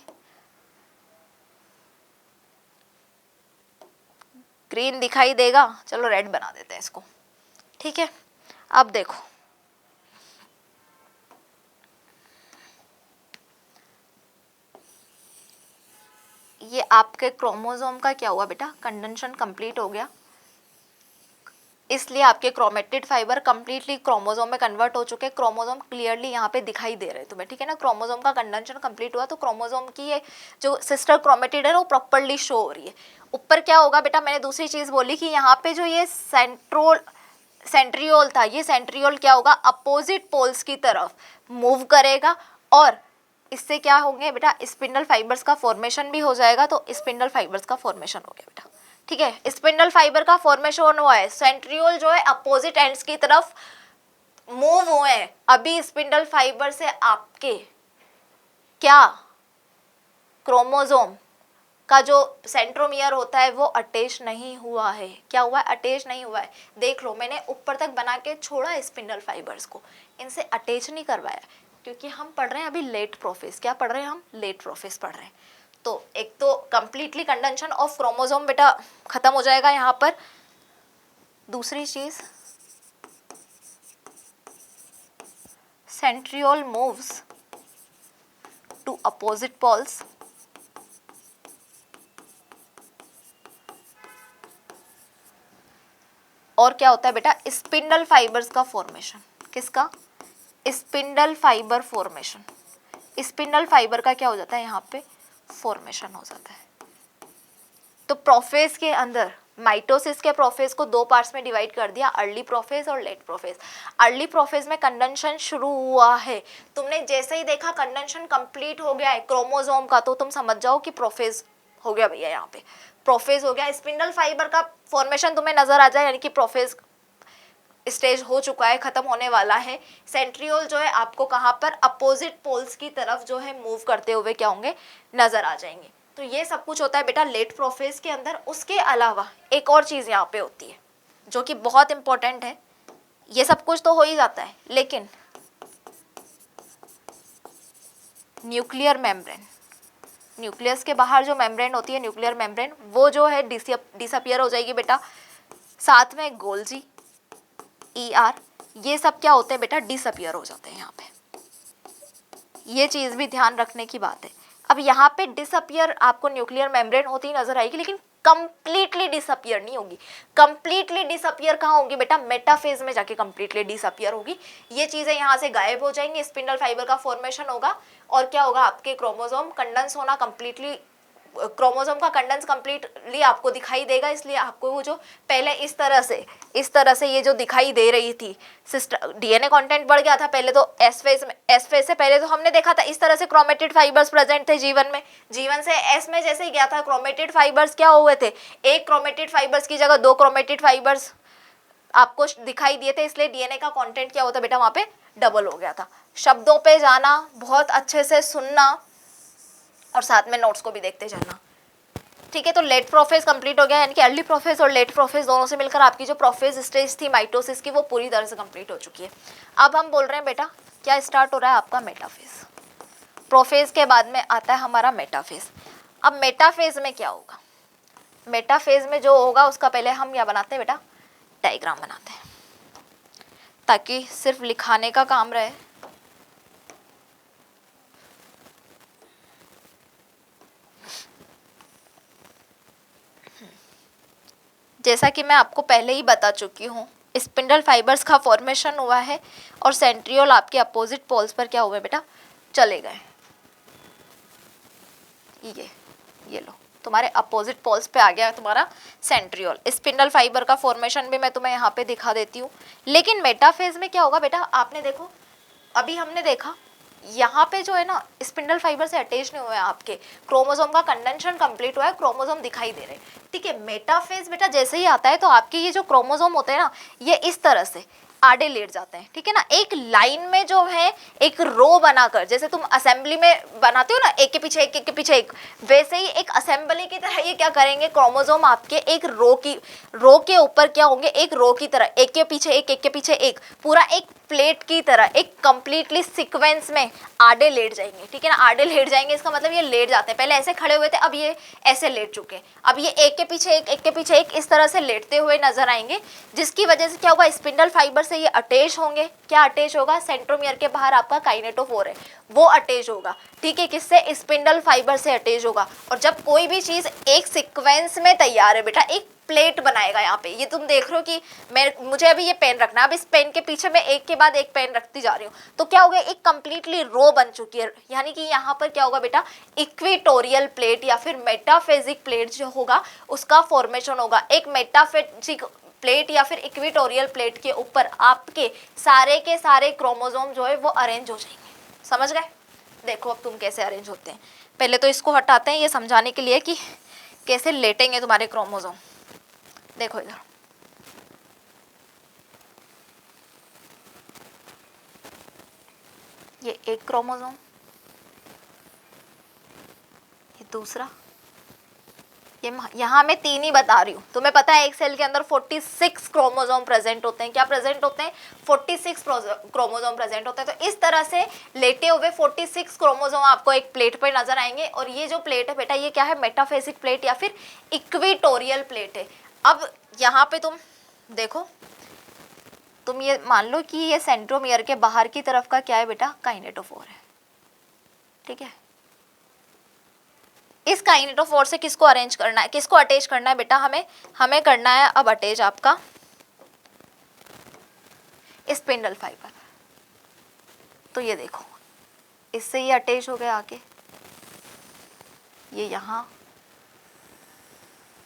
ग्रीन दिखाई देगा, चलो रेड बना देते हैं इसको, ठीक है। अब देखो ये आपके क्रोमोसोम का क्या हुआ बेटा, कंडेंशन कंप्लीट हो गया, इसलिए आपके क्रोमेटिड फाइबर कंप्लीटली क्रोमोसोम में कन्वर्ट हो चुके हैं। क्रोमोसोम क्लियरली यहाँ पे दिखाई दे रहे हैं तुम्हें, ठीक है ना। क्रोमोसोम का कंडेंशन कंप्लीट हुआ तो क्रोमोसोम की ये जो सिस्टर क्रोमेटिड है वो प्रॉपर्ली शो हो रही है। ऊपर क्या होगा बेटा, मैंने दूसरी चीज बोली कि यहाँ पे जो ये सेंट्रियोल था, ये सेंट्रियोल क्या होगा, अपोजिट पोल्स की तरफ मूव करेगा और इससे क्या होंगे बेटा, स्पिंडल फाइबर्स का फॉर्मेशन भी हो जाएगा। तो स्पिंडल फाइबर्स का फॉर्मेशन हो गया बेटा, ठीक है। स्पिंडल फाइबर का फॉर्मेशन हुआ है, सेंट्रियोल जो है अपोजिट एंड्स की तरफ मूव हुए हैं। अभी स्पिंडल फाइबर से आपके क्या क्रोमोसोम का जो सेंट्रोमियर होता है वो अटैच नहीं हुआ है। क्या हुआ है? अटैच नहीं हुआ है। देख लो, मैंने ऊपर तक बना के छोड़ा है स्पिंडल फाइबर्स को, इनसे अटैच नहीं करवाया, क्योंकि हम पढ़ रहे हैं अभी लेट प्रोफेज। क्या पढ़ रहे हैं हम? लेट प्रोफेज पढ़ रहे हैं। तो एक तो कंप्लीटली कंडेंशन ऑफ क्रोमोसोम बेटा खत्म हो जाएगा यहाँ पर। दूसरी चीज, centriole moves to opposite poles, और क्या होता है बेटा? स्पिंडल फाइबर्स का फॉर्मेशन। किसका? Spindle fibre formation. Spindle fibre का क्या हो जाता है यहाँ पे? फॉर्मेशन हो जाता है। तो प्रोफेज के अंदर, माइटोसिस के प्रोफेज को दो पार्ट्स में डिवाइड कर दिया, अर्ली प्रोफेज और लेट प्रोफेज। अर्ली प्रोफेज में कंडेंशन शुरू हुआ है, तुमने जैसे ही देखा कंडेंशन कंप्लीट हो गया है क्रोमोसोम का, तो तुम समझ जाओ कि प्रोफेज हो गया भैया, यहाँ पे प्रोफेज हो गया। स्पिंडल फाइबर का फॉर्मेशन तुम्हें नजर आ जाए, यानी कि प्रोफेज स्टेज हो चुका है, खत्म होने वाला है। सेंट्रियोल जो है आपको कहाँ पर? अपोजिट पोल्स की तरफ जो है मूव करते हुए क्या होंगे? नजर आ जाएंगे। तो ये सब कुछ होता है बेटा लेट प्रोफेज के अंदर। उसके अलावा एक और चीज यहाँ पे होती है जो कि बहुत इंपॉर्टेंट है। ये सब कुछ तो हो ही जाता है, लेकिन न्यूक्लियर मेम्ब्रेन, न्यूक्लियस के बाहर जो मेम्ब्रेन होती है, न्यूक्लियर मेम्ब्रेन, वो जो है डिसअपियर हो जाएगी बेटा। साथ में गोल्जी, ER, ये सब क्या होते हैं बेटा? डिसअपियर हो जाते हैं यहाँ पे। ये चीज भी ध्यान रखने की बात है। अब यहाँ पे डिसअपियर आपको न्यूक्लियर मेम्ब्रेन होती ही नजर आएगी, लेकिन कंप्लीटली डिसअपियर नहीं होगी। कंप्लीटली डिसअपियर कहाँ होगी बेटा? मेटाफेज में जाके कंप्लीटली डिसअपियर होगी। ये चीजें यहाँ से गायब हो जाएंगी, स्पिंडल फाइबर का फॉर्मेशन होगा, और क्या होगा? आपके क्रोमोसोम कंडेंस होना, कंप्लीटली क्रोमोसोम का कंडेंस कंप्लीटली आपको दिखाई देगा। इसलिए आपको वो जो पहले इस तरह से ये जो दिखाई दे रही थी सिस्टम, डीएनए कंटेंट बढ़ गया था पहले तो एस फेज में। एस फेज से पहले तो हमने देखा था इस तरह से क्रोमेटिड फाइबर्स प्रेजेंट थे जीवन में। जीवन से एस में जैसे ही गया था, क्रोमेटिड फाइबर्स क्या हुए थे? एक क्रोमेटिड फाइबर्स की जगह दो क्रोमेटिड फाइबर्स आपको दिखाई दिए थे। इसलिए डीएनए का कंटेंट क्या होता बेटा? वहां पे डबल हो गया था। शब्दों पे जाना, बहुत अच्छे से सुनना, और साथ में नोट्स को भी देखते जाना। ठीक है, तो लेट प्रोफेज कंप्लीट हो गया, यानी कि अर्ली प्रोफेज और लेट प्रोफेज दोनों से मिलकर आपकी जो प्रोफेज स्टेज थी माइटोसिस की, वो पूरी तरह से कंप्लीट हो चुकी है। अब हम बोल रहे हैं बेटा क्या स्टार्ट हो रहा है? आपका मेटाफेज। प्रोफेज के बाद में आता है हमारा मेटाफेज। अब मेटाफेज में क्या होगा? मेटाफेज में जो होगा उसका पहले हम क्या बनाते हैं बेटा? डायग्राम बनाते हैं, ताकि सिर्फ लिखाने का काम रहे। जैसा कि मैं आपको पहले ही बता चुकी हूँ, स्पिंडल फाइबर्स का फॉर्मेशन हुआ है और सेंट्रियोल आपके अपोजिट पोल्स पर क्या हुए बेटा? चले गए। ये लो, तुम्हारे अपोजिट पोल्स पे आ गया तुम्हारा सेंट्रियोल। स्पिंडल फाइबर का फॉर्मेशन भी मैं तुम्हें यहाँ पे दिखा देती हूँ। लेकिन मेटाफेज में क्या होगा बेटा? आपने देखो, अभी हमने देखा यहाँ पे जो है ना, स्पिंडल फाइबर से अटैच नहीं हुआ है आपके, क्रोमोसोम का कंडेंशन कंप्लीट हुआ है, क्रोमोसोम दिखाई दे रहे हैं। ठीक है, मेटाफेज बेटा जैसे ही आता है तो आपके ये जो क्रोमोसोम होते हैं ना, ये इस तरह से आड़े लेट जाते हैं। ठीक है ना, एक लाइन में जो है, एक रो बनाकर, जैसे तुम असेंबली में बनाते हो ना, एक के पीछे एक, एक के पीछे एक, वैसे ही एक असेंबली की तरह ये क्या करेंगे? क्रोमोसोम आपके एक रो के ऊपर क्या होंगे? एक रो की तरह, एक के पीछे एक, एक के पीछे एक, पूरा एक प्लेट की तरह, एक कंप्लीटली सीक्वेंस में आड़े लेट जाएंगे। ठीक है ना, आड़े लेट जाएंगे, इसका मतलब ये लेट जाते हैं। पहले ऐसे खड़े हुए थे, अब ये ऐसे लेट चुके हैं। अब ये एक के पीछे एक, एक के पीछे एक, इस तरह से लेटते हुए नजर आएंगे, जिसकी वजह से क्या होगा? स्पिंडल फाइबर से ये अटैच होंगे। क्या अटैच होगा? सेंट्रोमियर के बाहर आपका काइनेटोफोर है, वो अटैच होगा। ठीक है, किससे? स्पिंडल फाइबर से अटैच होगा। और जब कोई भी चीज एक सीक्वेंस में तैयार है बेटा, एक प्लेट बनाएगा। यहाँ पे ये तुम देख रहे हो कि मुझे अभी ये पेन रखना है, अब इस पेन के पीछे मैं एक के बाद एक पेन रखती जा रही हूँ, तो क्या हो गया? एक कंप्लीटली रो बन चुकी है। यानी कि यहाँ पर क्या होगा बेटा? इक्वेटोरियल प्लेट या फिर मेटाफेजिक प्लेट जो होगा उसका फॉर्मेशन होगा। एक मेटाफेजिक प्लेट या फिर इक्वेटोरियल प्लेट के ऊपर आपके सारे के सारे क्रोमोसोम जो है वो अरेंज हो जाएंगे। समझ गए? देखो अब तुम कैसे अरेंज होते हैं। पहले तो इसको हटाते हैं ये समझाने के लिए कि कैसे लेटेंगे तुम्हारे क्रोमोसोम। देखो इधर, ये एक क्रोमोसोम, ये दूसरा, ये यहाँ मैं 3 ही बता रही हूँ। तुम्हें पता है एक सेल के अंदर 46 क्रोमोसोम प्रेजेंट होते हैं। क्या प्रेजेंट होते हैं? 46 क्रोमोसोम प्रेजेंट होते हैं। तो इस तरह से लेटे हुए 46 क्रोमोसोम आपको एक प्लेट पर नजर आएंगे। और ये जो प्लेट है बेटा, ये क्या है? मेटाफेसिक प्लेट या फिर इक्विटोरियल प्लेट है। अब यहाँ पे तुम देखो, तुम ये मान लो कि ये सेंट्रोमियर के बाहर की तरफ का क्या है बेटा? काइनेटोफोर है। ठीक है, इस काइनेटोफोर से किसको अरेंज करना है, किसको अटैच करना है बेटा? हमें करना है अब अटैच आपका स्पिंडल फाइबर। तो ये देखो, इससे ये अटैच हो गया आके, ये यहाँ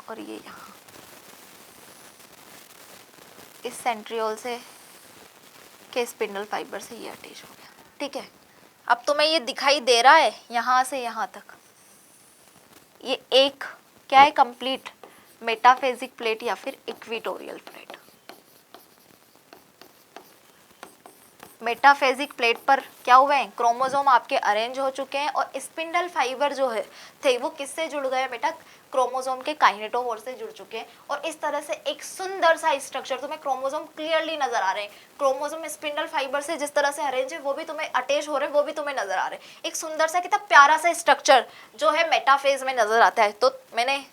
और ये यहाँ, इस सेंट्रियोल से के स्पिंडल फाइबर से ये अटैच हो गया। ठीक है, अब तुम्हें ये दिखाई दे रहा है यहाँ से यहाँ तक, ये एक क्या है? कंप्लीट मेटाफेजिक प्लेट या फिर इक्विटोरियल प्लेट। मेटाफेजिक प्लेट पर क्या हुए हैं? क्रोमोसोम आपके अरेंज हो चुके हैं और स्पिंडल फाइबर जो है थे वो किससे जुड़ गए बेटा? क्रोमोसोम के काइनेटोफोर से जुड़ चुके हैं। और इस तरह से एक सुंदर सा स्ट्रक्चर, तुम्हें क्रोमोसोम क्लियरली नजर आ रहे हैं। क्रोमोसोम स्पिंडल फाइबर से जिस तरह से अरेंज है वो भी तुम्हें अटैच हो रहे हैं, वो भी तुम्हें नजर आ रहे हैं। एक सुंदर सा कितना प्यारा सा स्ट्रक्चर जो है मेटाफेज में नजर आता है। तो मैंने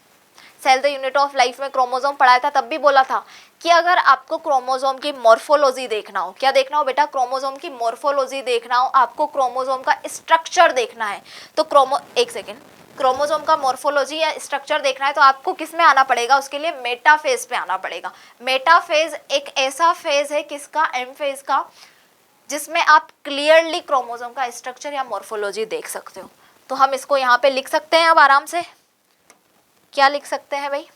cell the unit of life में क्रोमोसोम पढ़ाया था, तब भी बोला था कि अगर आपको क्रोमोसोम की मॉर्फोलॉजी देखना हो, क्या देखना हो बेटा? क्रोमोसोम की मॉर्फोलॉजी देखना हो, आपको क्रोमोसोम का स्ट्रक्चर देखना है, तो क्रोमोसोम का मॉर्फोलॉजी या स्ट्रक्चर देखना है तो आपको किस में आना पड़ेगा? उसके लिए मेटाफेज पे आना पड़ेगा। मेटाफेज एक ऐसा फेज है, किसका? एम फेज का, जिसमें आप क्लियरली क्रोमोसोम का स्ट्रक्चर या मॉर्फोलॉजी देख सकते हो। तो हम इसको यहाँ पे लिख सकते हैं अब आराम से। क्या लिख सकते हैं भाई?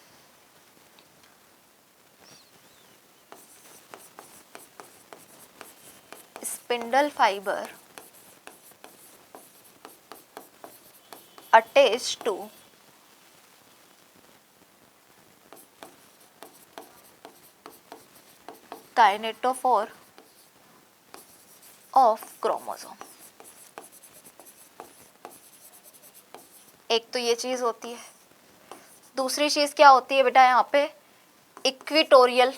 Spindle fibre attached to kinetochore of chromosome. एक तो ये चीज होती है। दूसरी चीज क्या होती है बेटा? यहाँ पे इक्विटोरियल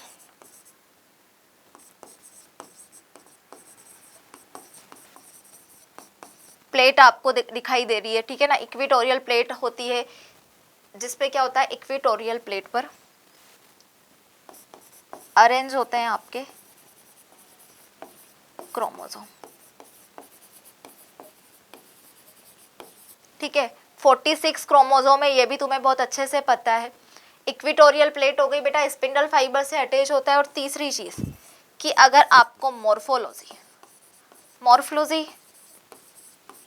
प्लेट आपको दिखाई दे रही है। ठीक है ना, इक्विटोरियल प्लेट होती है जिसपे क्या होता है? इक्विटोरियल प्लेट पर अरेंज होते हैं आपके क्रोमोसोम। ठीक है, 46 क्रोमोसोम है, ये भी तुम्हें बहुत अच्छे से पता है। इक्विटोरियल प्लेट हो गई बेटा, स्पिंडल फाइबर से अटैच होता है। और तीसरी चीज कि अगर आपको मॉर्फोलॉजी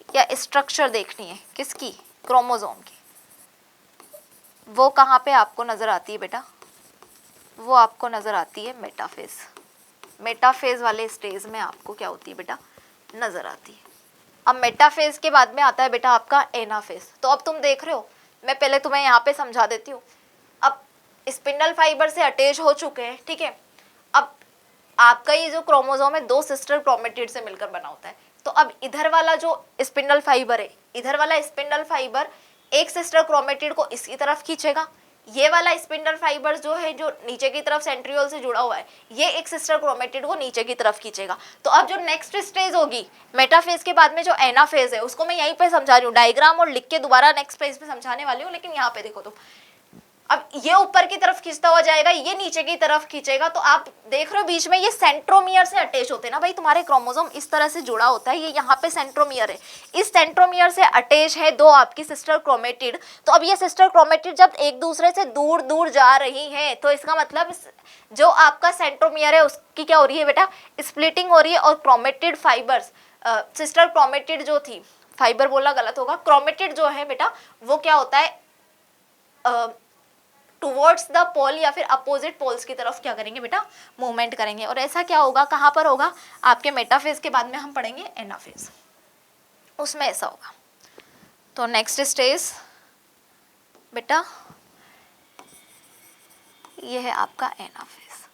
या स्ट्रक्चर देखनी है, किसकी? क्रोमोसोम की, वो कहाँ पे आपको नजर आती है बेटा? वो आपको नजर आती है मेटाफेज। मेटाफेज वाले स्टेज में आपको क्या होती है बेटा? नजर आती है। अब मेटाफेज के बाद में आता है बेटा आपका एनाफेज। तो अब तुम देख रहे हो, मैं पहले तुम्हें यहाँ पे समझा देती हूँ। अब स्पिंडल फाइबर से अटैच हो चुके हैं, ठीक है। अब आपका ये जो क्रोमोसोम है 2 सिस्टर क्रोमेटिड से मिलकर बना होता है। तो अब इधर वाला जो स्पिंडल फाइबर है, इधर वाला स्पिंडल फाइबर एक सिस्टर क्रोमेटिड को इसकी तरफ खींचेगा। ये वाला स्पिंडल फाइबर जो है, जो नीचे की तरफ सेंट्रियोल से जुड़ा हुआ है, ये एक सिस्टर क्रोमेटिड को नीचे की तरफ खींचेगा। तो अब जो नेक्स्ट स्टेज होगी मेटाफेज के बाद में, जो एनाफेज है, उसको मैं यहीं पे समझा रही हूँ डायग्राम, और लिख के दोबारा नेक्स्ट पेज पे समझाने वाली हूँ। लेकिन यहाँ पे देखो तुम, अब ये ऊपर की तरफ खींचता हुआ जाएगा, ये नीचे की तरफ खींचेगा। तो आप देख रहे हो बीच में ये सेंट्रोमियर से अटैच होते हैं ना भाई, तुम्हारे क्रोमोसोम इस तरह से जुड़ा होता है। ये यहाँ पे सेंट्रोमियर है, इस सेंट्रोमियर से अटैच है 2 आपकी सिस्टर क्रोमेटिड। तो अब ये सिस्टर क्रोमेटिड जब एक दूसरे से दूर दूर जा रही है, तो इसका मतलब जो आपका सेंट्रोमियर है उसकी क्या हो रही है बेटा? स्प्लिटिंग हो रही है। और क्रोमेटिड फाइबर्स, सिस्टर क्रोमेटिड जो थी, फाइबर बोलना गलत होगा, क्रोमेटिड जो है बेटा वो क्या होता है? टुवर्ड्स द पोल या फिर अपोजिट पोल्स की तरफ क्या करेंगे बेटा? मूवमेंट करेंगे। और ऐसा क्या होगा, कहाँ पर होगा? आपके मेटाफेज के बाद में हम पढ़ेंगे एनाफेज, उसमें ऐसा होगा। तो नेक्स्ट स्टेज बेटा ये है आपका एनाफेज।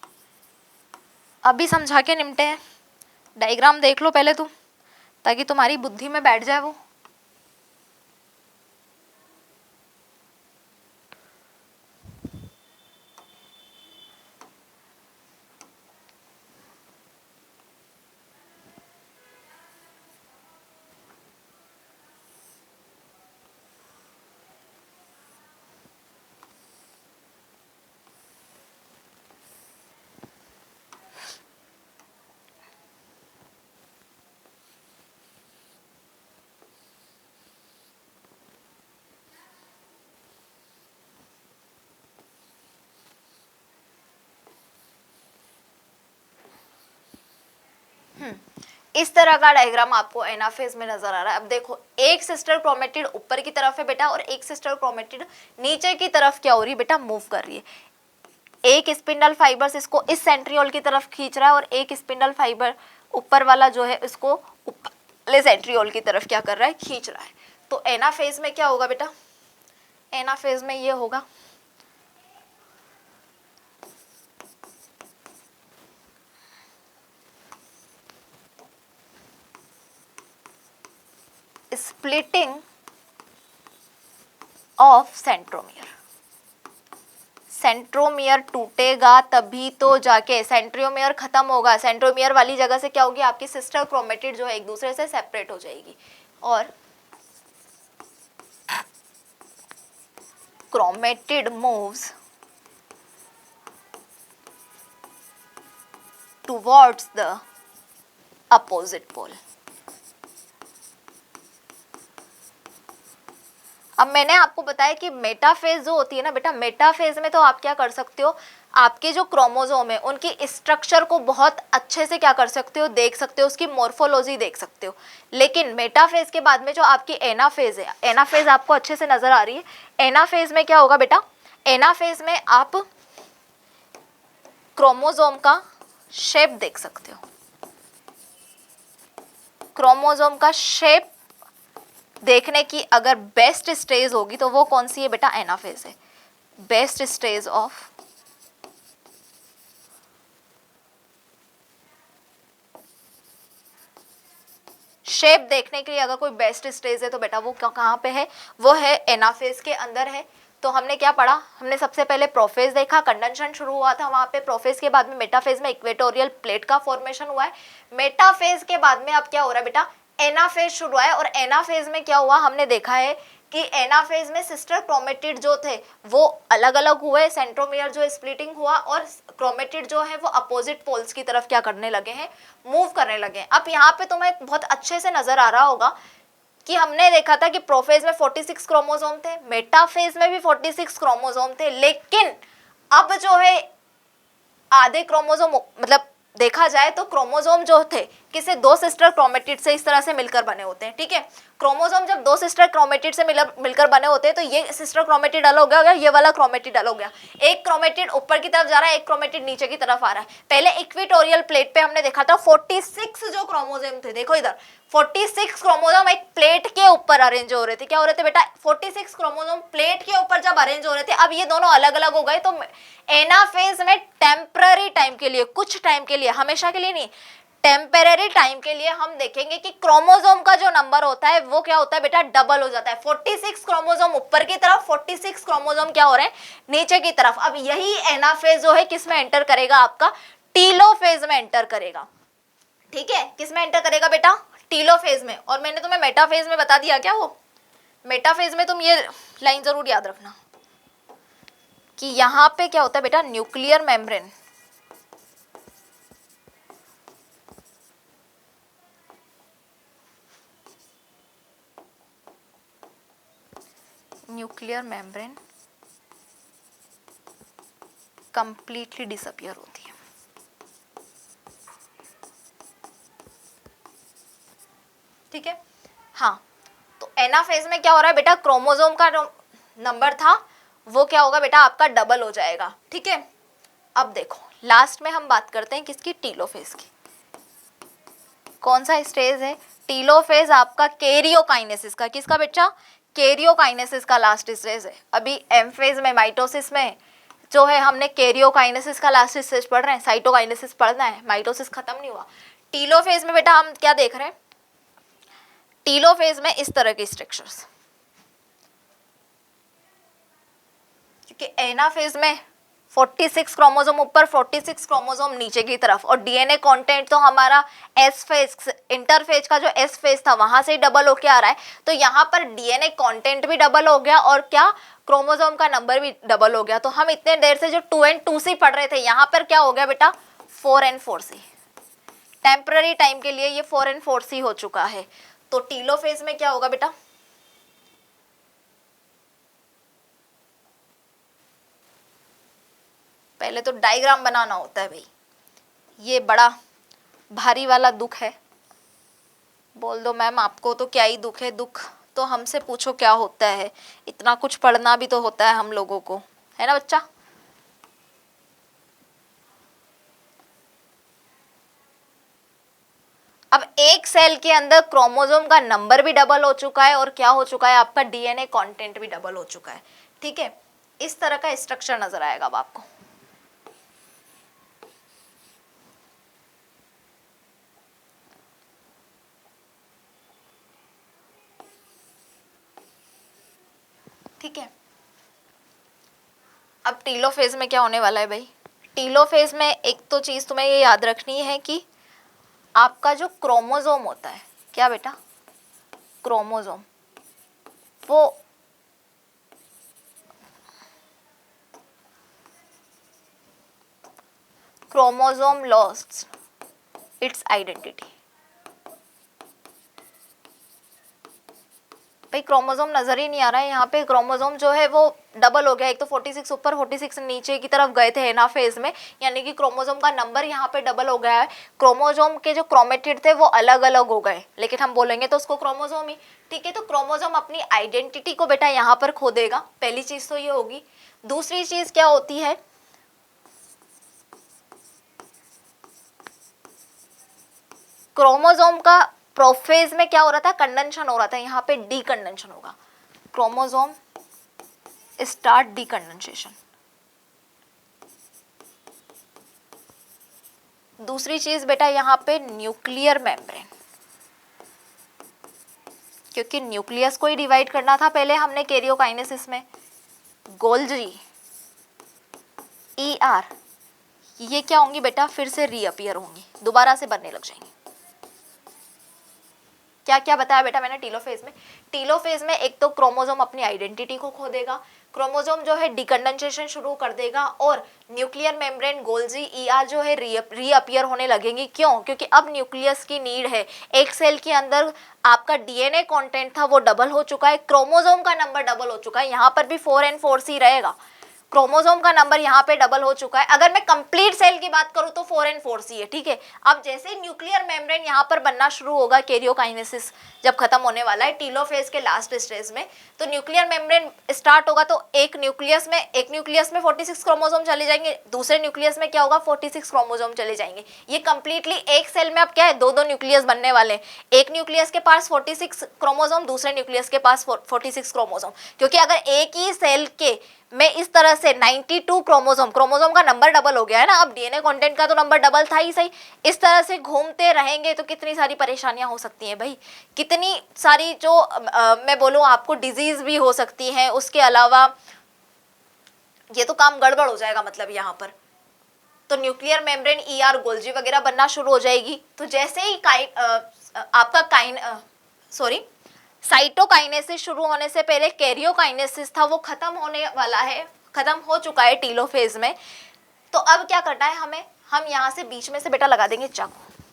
अभी समझा के निपटे हैं, डायग्राम देख लो पहले तुम, ताकि तुम्हारी बुद्धि में बैठ जाए वो। इस तरह का डायग्राम आपको एनाफेज में नजर आ रहा है। अब देखो एक सिस्टर क्रोमेटिड ऊपर की तरफ है बेटा और एक सिस्टर क्रोमेटिड नीचे की तरफ क्या हो रही है बेटा, मूव कर रही है। एक स्पिंडल फाइबर्स इसको इस सेंट्रियोल की तरफ खींच रहा है और एक स्पिंडल फाइबर ऊपर वाला जो है इसको ऊपरले सेंट्रियोल की तरफ क्या कर रहा है, खींच रहा है। तो एनाफेज में क्या होगा बेटा, एनाफेज में ये होगा स्प्लिटिंग ऑफ सेंट्रोमियर। सेंट्रोमियर टूटेगा तभी तो जाके सेंट्रोमियर खत्म होगा। सेंट्रोमियर वाली जगह से क्या होगी, आपकी सिस्टर क्रोमेटिड जो है एक दूसरे से सेपरेट हो जाएगी और chromatid moves towards the opposite pole. अब मैंने आपको बताया कि मेटाफेज जो होती है ना बेटा, मेटाफेज में तो आप क्या कर सकते हो, आपके जो क्रोमोसोम है उनकी स्ट्रक्चर को बहुत अच्छे से क्या कर सकते हो, देख सकते हो, उसकी मॉर्फोलॉजी देख सकते हो। लेकिन मेटाफेज के बाद में जो आपकी एनाफेज है, एनाफेज आपको अच्छे से नजर आ रही है, एनाफेज में क्या होगा बेटा, एनाफेज में आप क्रोमोसोम का शेप देख सकते हो। क्रोमोसोम का शेप देखने की अगर बेस्ट स्टेज होगी तो वो कौन सी है बेटा, एनाफेज है। बेस्ट स्टेज ऑफ शेप देखने के लिए अगर कोई बेस्ट स्टेज है तो बेटा वो कहाँ पे है, वो है एनाफेज के अंदर है। तो हमने क्या पढ़ा, हमने सबसे पहले प्रोफेज देखा, कंडेंशन शुरू हुआ था वहां पे। प्रोफेज के बाद में मेटाफेज में इक्वेटोरियल प्लेट का फॉर्मेशन हुआ है। मेटाफेज के बाद में अब क्या हो रहा है बेटा, एनाफेज शुरू हुआ है। और एनाफेज में क्या हुआ, हमने देखा है कि एनाफेज में सिस्टर क्रोमेटिड जो थे वो अलग अलग हुए, सेंट्रोमियर जो स्प्लिटिंग हुआ और क्रोमेटिड जो है वो अपोजिट पोल्स की तरफ क्या करने लगे हैं, मूव करने लगे हैं। अब यहाँ पे तुम्हें बहुत अच्छे से नजर आ रहा होगा कि हमने देखा था कि प्रोफेज में 46 क्रोमोसोम थे, मेटाफेज में भी 46 क्रोमोसोम थे, लेकिन अब जो है आधे क्रोमोसोम, मतलब देखा जाए तो क्रोमोसोम जो थे किसे, दो सिस्टर क्रोमेटिड से इस तरह से मिलकर बने होते हैं, ठीक है। क्रोमोसोम जब दो सिस्टर क्रोमेटिड से मिलकर बने होते हैं तो ये सिस्टर क्रोमेटिड अलग हो गया, ये वाला क्रोमेटिड अलग हो गया। एक क्रोमेटिड ऊपर की तरफ जा रहा है, एक क्रोमेटिड नीचे की तरफ आ रहा है। पहले इक्वेटोरियल प्लेट पे हमने देखा था 46 जो क्रोमोसोम थे, देखो इधर 46 क्रोमोसोम एक प्लेट के ऊपर अरेंज हो रहे थे। क्या हो रहे थे बेटा, 46 क्रोमोसोम प्लेट के ऊपर जब अरेंज हो रहे थे, अब ये दोनों अलग अलग हो गए। तो एनाफेज में टेम्पररी टाइम के लिए, कुछ टाइम के लिए, हमेशा के लिए नहीं, टेम्पररी टाइम के लिए हम देखेंगे कि क्रोमोसोम का जो नंबर होता है वो क्या होता है बेटा, डबल हो जाता है। 46 क्रोमोसोम ऊपर की तरफ, 46 क्रोमोसोम क्या हो रहे हैं, नीचे की तरफ। अब यही एनाफेज जो है किस में एंटर करेगा, आपका टीलोफेज में एंटर करेगा, ठीक है। किस में एंटर करेगा बेटा, टीलोफेज में। और मैंने तुम्हें मेटाफेज में बता दिया क्या, वो मेटाफेज में तुम ये लाइन जरूर याद रखना कि यहां पे क्या होता है बेटा, न्यूक्लियर मेम्ब्रेन कंप्लीटली डिसअपियर होती है, ठीक है। हाँ, तो एनाफेज में क्या हो रहा है बेटा, क्रोमोसोम का नंबर था वो क्या होगा बेटा, आपका डबल हो जाएगा, ठीक है। अब देखो लास्ट में हम बात करते हैं किसकी, टीलोफेज की। कौन सा स्टेज है, टीलोफेज आपका कैरियोकाइनेसिस का, किसका बेटा, कैरियोकाइनेसिस का लास्ट स्टेज है। अभी एम फेज में माइटोसिस में जो है हमने कैरियोकाइनेसिस का लास्ट स्टेज पढ़ रहे हैं, साइटोकाइनेसिस पढ़ना है, माइटोसिस खत्म नहीं हुआ। टीलोफेज में बेटा हम क्या देख रहे हैं, टीलोफेज में इस तरह के स्ट्रक्चर्स, क्योंकि एनाफेज में 46 क्रोमोसोम ऊपर, 46 क्रोमोसोम नीचे की तरफ, और डीएनए कंटेंट तो हमारा एस फेज, इंटरफेज का जो एस फेज था वहां से डबल होके आ रहा है। तो यहाँ पर डीएनए कंटेंट भी डबल हो गया और क्या, क्रोमोसोम का नंबर भी डबल हो गया। तो हम इतने देर से जो 2n2c पढ़ रहे थे, यहाँ पर क्या हो गया बेटा, 4n4c। टेम्पररी टाइम के लिए ये 4n4c हो चुका है। तो टीलोफेज में क्या होगा बेटा, पहले तो डायग्राम बनाना होता है भाई, ये बड़ा भारी वाला दुख है, बोल दो मैम, आपको तो क्या ही दुख है, दुख तो हमसे पूछो क्या होता है, इतना कुछ पढ़ना भी तो होता है हम लोगों को, है ना बच्चा। अब एक सेल के अंदर क्रोमोसोम का नंबर भी डबल हो चुका है और क्या हो चुका है, आपका डीएनए कंटेंट भी डबल हो चुका है, ठीक है। इस तरह का स्ट्रक्चर नजर आएगा अब आपको। ठीक है, अब टीलोफेज में क्या होने वाला है भाई, टीलोफेज में एक तो चीज तुम्हें ये याद रखनी है कि आपका जो क्रोमोसोम होता है, क्या बेटा, क्रोमोसोम, वो क्रोमोसोम लॉस्ट इट्स आइडेंटिटी। भाई क्रोमोसोम नजर ही नहीं आ रहा है यहाँ पे, क्रोमोसोम जो है वो डबल हो गया, एक तो 46 ऊपर 46 नीचे की तरफ गए थे एनाफेज में, यानी कि क्रोमोसोम का नंबर यहाँ पे डबल हो गया है। क्रोमोसोम के जो क्रोमेटिड थे वो अलग अलग हो गए, लेकिन हम बोलेंगे तो उसको क्रोमोसोम ही, ठीक है। तो क्रोमोसोम अपनी आइडेंटिटी को बेटा यहाँ पर खो देगा, पहली चीज तो ये होगी। दूसरी चीज क्या होती है, क्रोमोसोम का प्रोफेज में क्या हो रहा था, कंडेंशन हो रहा था, यहाँ पे डी कंडेंशन होगा, क्रोमोसोम स्टार्ट डी कंडेंसेशन। दूसरी चीज बेटा यहाँ पे न्यूक्लियर मेम्ब्रेन, क्योंकि न्यूक्लियस को ही डिवाइड करना था पहले हमने कैरियोकाइनेसिस में, गोल्जी ER ये क्या होंगी बेटा, फिर से रीअपियर होंगी, दोबारा से बनने लग जाएंगी। क्या क्या बताया बेटा मैंने टीलोफेज में, टीलोफेज में एक तो क्रोमोसोम अपनी आइडेंटिटी को खो देगा, क्रोमोसोम जो है डिकंडेंसेशन शुरू कर देगा, और न्यूक्लियर मेम्ब्रेन गोल्जी ER जो है रीअपियर होने लगेंगी। क्यों, क्योंकि अब न्यूक्लियस की नीड है, एक सेल के अंदर आपका डीएनए कंटेंट था वो डबल हो चुका है, क्रोमोसोम का नंबर डबल हो चुका है, यहाँ पर भी 4N4C रहेगा, क्रोमोसोम का नंबर यहाँ पे डबल हो चुका है। अगर मैं कंप्लीट सेल की बात करूँ तो 4N4C है, ठीक है। अब जैसे न्यूक्लियर मेम्ब्रेन यहाँ पर बनना शुरू होगा, कैरियोकाइनेसिस जब खत्म होने वाला है टीलोफेज के लास्ट स्टेज में, तो न्यूक्लियर मेम्ब्रेन स्टार्ट होगा, तो एक न्यूक्लियस में 46 क्रोमोसोम चले जाएंगे, दूसरे न्यूक्लियस में क्या होगा, 46 क्रोमोसोम चले जाएंगे। ये कंप्लीटली एक सेल में अब क्या है, दो दो न्यूक्लियस बनने वाले हैं, एक न्यूक्लियस के पास 46 क्रोमोसोम, दूसरे न्यूक्लियस के पास 46 क्रोमोसोम, क्योंकि अगर एक ही सेल के में इस तरह से 92 क्रोमोसोम का नंबर डबल हो गया है ना, अब डीएनए कंटेंट का तो नंबर डबल था ही सही, इस तरह से घूमते रहेंगे तो कितनी सारी परेशानियां हो सकती हैं भाई, कितनी सारी जो मैं बोलूँ आपको डिजीज भी हो सकती हैं, उसके अलावा ये तो काम गड़बड़ हो जाएगा मतलब यहाँ पर। तो न्यूक्लियर मेम्ब्रेन ER गोल्जी वगैरह बनना शुरू हो जाएगी, तो जैसे ही साइटोकाइनेसिस शुरू होने से पहले कैरियोकाइनेसिस था वो खत्म होने वाला है, खत्म हो चुका है टीलोफेज में। तो अब क्या करना है हमें, हम यहाँ से बीच में से बेटा लगा देंगे चाकू।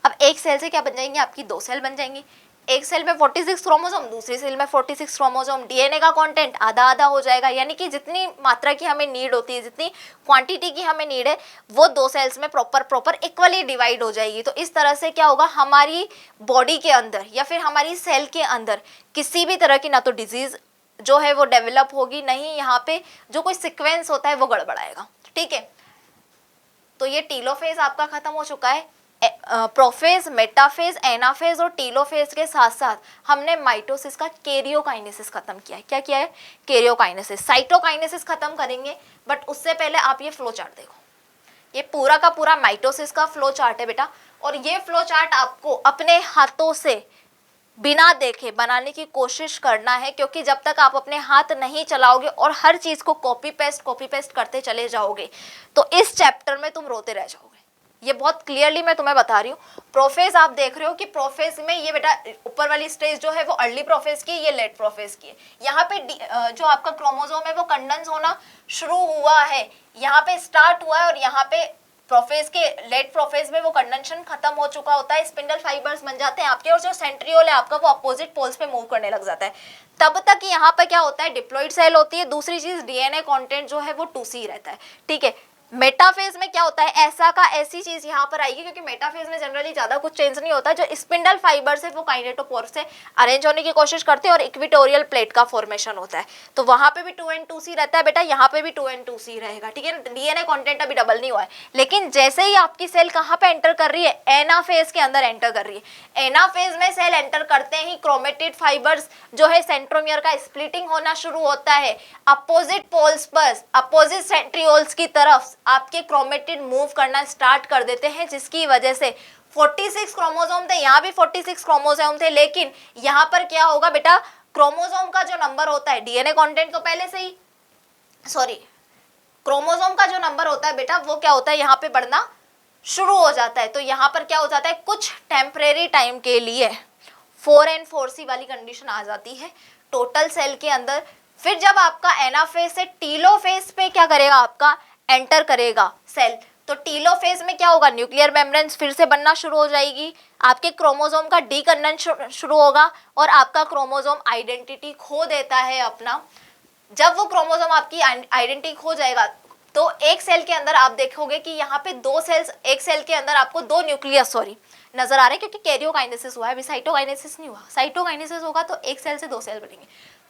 अब एक सेल से क्या बन जाएंगी, आपकी दो सेल बन जाएंगी, एक सेल में 46 क्रोमोसोम, दूसरी सेल में 46 क्रोमोसोम, डीएनए का कंटेंट आधा आधा हो जाएगा, यानी कि जितनी मात्रा की हमें नीड होती है, जितनी क्वांटिटी की हमें नीड है, वो दो सेल्स में प्रॉपर इक्वली डिवाइड हो जाएगी। तो इस तरह से क्या होगा, हमारी बॉडी के अंदर या फिर हमारी सेल के अंदर किसी भी तरह की ना तो डिजीज जो है वो डेवलप होगी, नहीं यहाँ पे जो कोई सिक्वेंस होता है वो गड़बड़ाएगा, ठीक है। तो ये टीलोफेज आपका खत्म हो चुका है। प्रोफेज, मेटाफेज, एनाफेज और टीलोफेज के साथ साथ हमने माइटोसिस का कैरियोकाइनेसिस खत्म किया है। क्या किया है, कैरियोकाइनेसिस। साइटोकाइनेसिस खत्म करेंगे, बट उससे पहले आप ये फ्लो चार्ट देखो, ये पूरा का पूरा माइटोसिस का फ्लो चार्ट है बेटा, और ये फ्लो चार्ट आपको अपने हाथों से बिना देखे बनाने की कोशिश करना है, क्योंकि जब तक आप अपने हाथ नहीं चलाओगे और हर चीज को कॉपी पेस्ट करते चले जाओगे तो इस चैप्टर में तुम रोते रह जाओगे। ये बहुत क्लियरली मैं तुम्हें बता रही हूँ। प्रोफेज आप देख रहे हो कि प्रोफेज में ये बेटा ऊपर वाली स्टेज जो है वो अर्ली प्रोफेज की, ये लेट प्रोफेज की है। यहाँ पे जो आपका क्रोमोसोम है वो कंडेंस होना शुरू हुआ है, यहाँ पे स्टार्ट हुआ है, और यहाँ पे प्रोफेज के लेट प्रोफेज में वो कंडेंशन खत्म हो चुका होता है, स्पिंडल फाइबर्स बन जाते हैं आपके, और जो सेंट्रियोल है आपका वो अपोजिट पोल्स पे मूव करने लग जाता है। तब तक यहाँ पर क्या होता है, डिप्लॉइड सेल होती है। दूसरी चीज डीएनए कंटेंट जो है वो 2C रहता है, ठीक है। मेटाफेज में क्या होता है, ऐसा का ऐसी चीज यहाँ पर आएगी, क्योंकि मेटाफेज में जनरली ज्यादा कुछ चेंज नहीं होता, जो स्पिंडल फाइबर से वो काइनेटोपोर से अरेंज होने की कोशिश करते हैं और इक्विटोरियल प्लेट का फॉर्मेशन होता है। तो वहां पे भी 2n2c रहता है बेटा, यहाँ पे भी 2n2c रहेगा, ठीक है। डीएनए कंटेंट अभी डबल नहीं हुआ है, लेकिन जैसे ही आपकी सेल कहाँ पे एंटर कर रही है, एनाफेज के अंदर एंटर कर रही है। एनाफेज में सेल एंटर करते ही क्रोमेटिड फाइबर्स जो है सेंट्रोमियर का स्प्लिटिंग होना शुरू होता है, अपोजिट पोल्स पर, अपोजिट सेंट्रियोल्स की तरफ आपके क्रोमेटिड मूव करना स्टार्ट कर देते हैं, जिसकी वजह से 46 क्रोमोसोम थे, यहाँ भी 46 क्रोमोसोम थे, लेकिन यहाँ पर क्या होगा बेटा, क्रोमोसोम का जो नंबर होता है, डीएनए कंटेंट तो पहले से ही, सॉरी, क्रोमोसोम का जो नंबर होता है बेटा वो क्या होता है, यहाँ पे बढ़ना शुरू हो जाता है। तो यहाँ पर क्या हो जाता है, कुछ टेम्परेरी टाइम के लिए 4n4c वाली कंडीशन आ जाती है टोटल सेल के अंदर। फिर जब आपका एनाफेज से टीलोफेज पे क्या करेगा, आपका एंटर करेगा सेल, तो टीलोफेज में क्या होगा, न्यूक्लियर मेम्ब्रेन्स फिर से बनना शुरू हो जाएगी, आपके क्रोमोसोम का डीकन्वर्जन शुरू होगा और आपका क्रोमोसोम आइडेंटिटी खो देता है अपना। जब वो क्रोमोसोम आपकी आइडेंटिटी खो जाएगा तो एक सेल के अंदर आप देखोगे कि यहाँ पे दो सेल्स, एक सेल के अंदर आपको दो न्यूक्लियस नजर आ रहे हैं, क्योंकि कैरियोकाइनेसिस हुआ है, अभी साइटोकाइनेसिस नहीं हुआ। साइटोकाइनेसिस होगा तो एक सेल से दो सेल बनेंगे।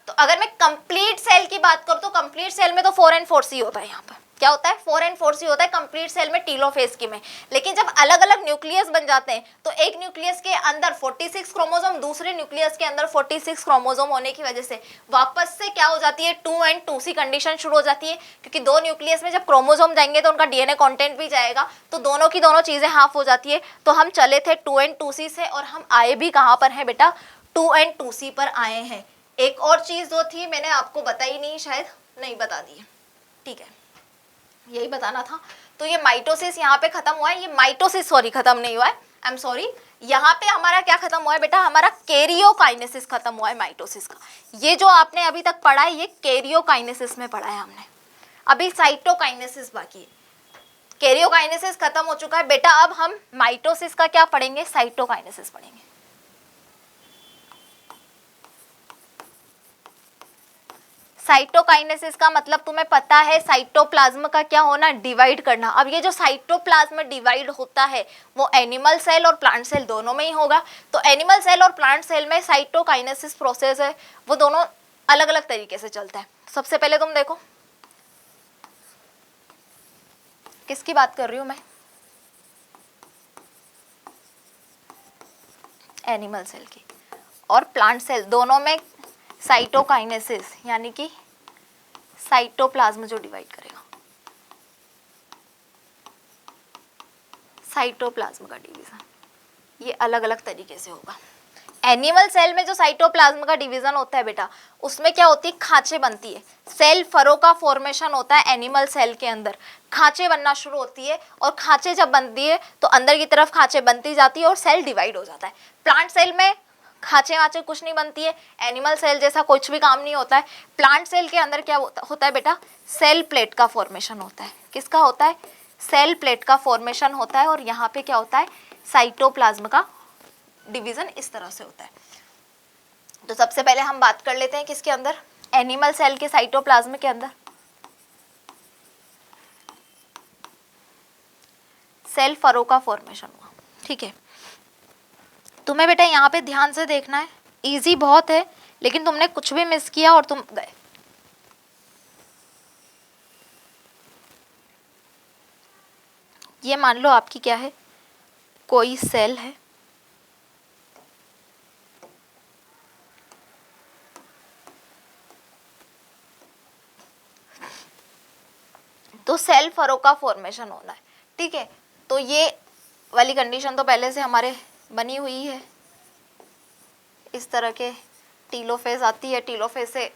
तो अगर मैं कंप्लीट सेल की बात करूं तो कंप्लीट सेल में तो 4n4c होता है, यहाँ पर क्या होता है, 4n4c होता है कंप्लीट सेल में, टीलोफेज की में। लेकिन जब अलग अलग न्यूक्लियस बन जाते हैं तो एक न्यूक्लियस के अंदर 46 क्रोमोसोम, दूसरे न्यूक्लियस के अंदर 46 क्रोमोसोम होने की वजह से वापस से क्या हो जाती है, 2n2c कंडीशन शुरू हो जाती है, क्योंकि दो न्यूक्लियस में जब क्रोमोसोम जाएंगे तो उनका डीएनए कंटेंट भी जाएगा, तो दोनों की दोनों चीजें हाफ हो जाती है। तो हम चले थे 2n2c से और हम आए भी कहाँ पर हैं बेटा, 2n2c पर आए हैं। एक और चीज जो थी मैंने आपको बताई नहीं, शायद नहीं बता दी, ठीक है, यही बताना था। तो ये माइटोसिस यहाँ पे खत्म हुआ है, ये माइटोसिस सॉरी खत्म नहीं हुआ है, आई एम सॉरी, यहाँ पे हमारा क्या खत्म हुआ है बेटा, हमारा कैरियोकाइनेसिस खत्म हुआ है माइटोसिस का। ये जो आपने अभी तक पढ़ा है ये कैरियोकाइनेसिस में पढ़ा है हमने, अभी साइटोकाइनेसिस बाकी है। कैरियोकाइनेसिस खत्म हो चुका है बेटा, अब हम माइटोसिस का क्या पढ़ेंगे, साइटोकाइनेसिस पढ़ेंगे। साइटोकाइनेसिस का मतलब तुम्हें पता है, साइटोप्लाज्म का क्या होना, डिवाइड करना। अब ये जो साइटोप्लाज्म डिवाइड होता है वो एनिमल सेल और प्लांट सेल दोनों में ही होगा। तो एनिमल सेल और प्लांट सेल में साइटोकाइनेसिस प्रोसेस है वो दोनों अलग अलग तरीके से चलता है। सबसे पहले तुम देखो, किसकी बात कर रही हूं मैं, एनिमल सेल की, और प्लांट सेल दोनों में साइटोकाइनेसिस यानी कि साइटोप्लाज्म जो डिवाइड करेगा, साइटोप्लाज्म का डिवीजन ये अलग अलग तरीके से होगा। एनिमल सेल में जो साइटोप्लाज्म का डिवीजन होता है बेटा, उसमें क्या होती है, खांचे बनती है, सेल फरो का फॉर्मेशन होता है एनिमल सेल के अंदर, खांचे बनना शुरू होती है, और खांचे जब बनती है तो अंदर की तरफ खांचे बनती जाती है और सेल डिवाइड हो जाता है। प्लांट सेल में खांचे वाचे कुछ नहीं बनती है, एनिमल सेल जैसा कुछ भी काम नहीं होता है। प्लांट सेल के अंदर क्या होता है बेटा, सेल प्लेट का फॉर्मेशन होता है। किसका होता है, सेल प्लेट का फॉर्मेशन होता है, और यहाँ पे क्या होता है, साइटोप्लाज्म का डिवीजन इस तरह से होता है। तो सबसे पहले हम बात कर लेते हैं किसके अंदर, एनिमल सेल के साइटोप्लाज्म के अंदर सेल फरो का फॉर्मेशन हुआ, ठीक है। तुम्हें बेटा यहाँ पे ध्यान से देखना है, इजी बहुत है, लेकिन तुमने कुछ भी मिस किया और तुम गए। ये मान लो आपकी क्या है, कोई सेल है, तो सेल फरो का फॉर्मेशन होना है, ठीक है। तो ये वाली कंडीशन तो पहले से हमारे बनी हुई है, इस तरह के टीलोफेज आती है, टीलोफेज से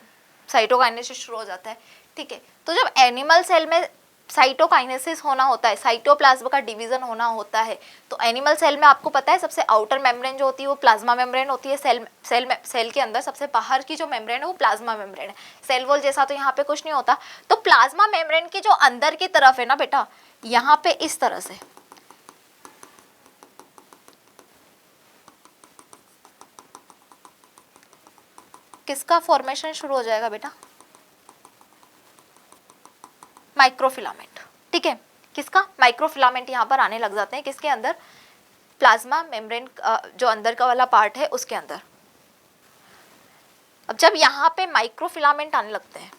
साइटोकाइनेसिस शुरू हो जाता है, ठीक है। तो जब एनिमल सेल में साइटोकाइनेसिस होना होता है, साइटोप्लाज्म का डिवीजन होना होता है, तो एनिमल सेल में आपको पता है सबसे आउटर मेम्ब्रेन जो होती है वो प्लाज्मा मेम्ब्रेन होती है। सेल के अंदर सबसे बाहर की जो मेम्ब्रेन है वो प्लाज्मा मेम्ब्रेन है। सेल वॉल जैसा तो यहाँ पे कुछ नहीं होता। तो प्लाज्मा मेम्ब्रेन की जो अंदर की तरफ है ना बेटा, यहाँ पे इस तरह से किसका फॉर्मेशन शुरू हो जाएगा बेटा, माइक्रोफिलामेंट, ठीक है। किसका, माइक्रोफिलामेंट यहाँ पर आने लग जाते हैं किसके अंदर, प्लाज्मा मेम्ब्रेन जो अंदर का वाला पार्ट है उसके अंदर। अब जब यहाँ पे माइक्रोफिलामेंट आने लगते हैं,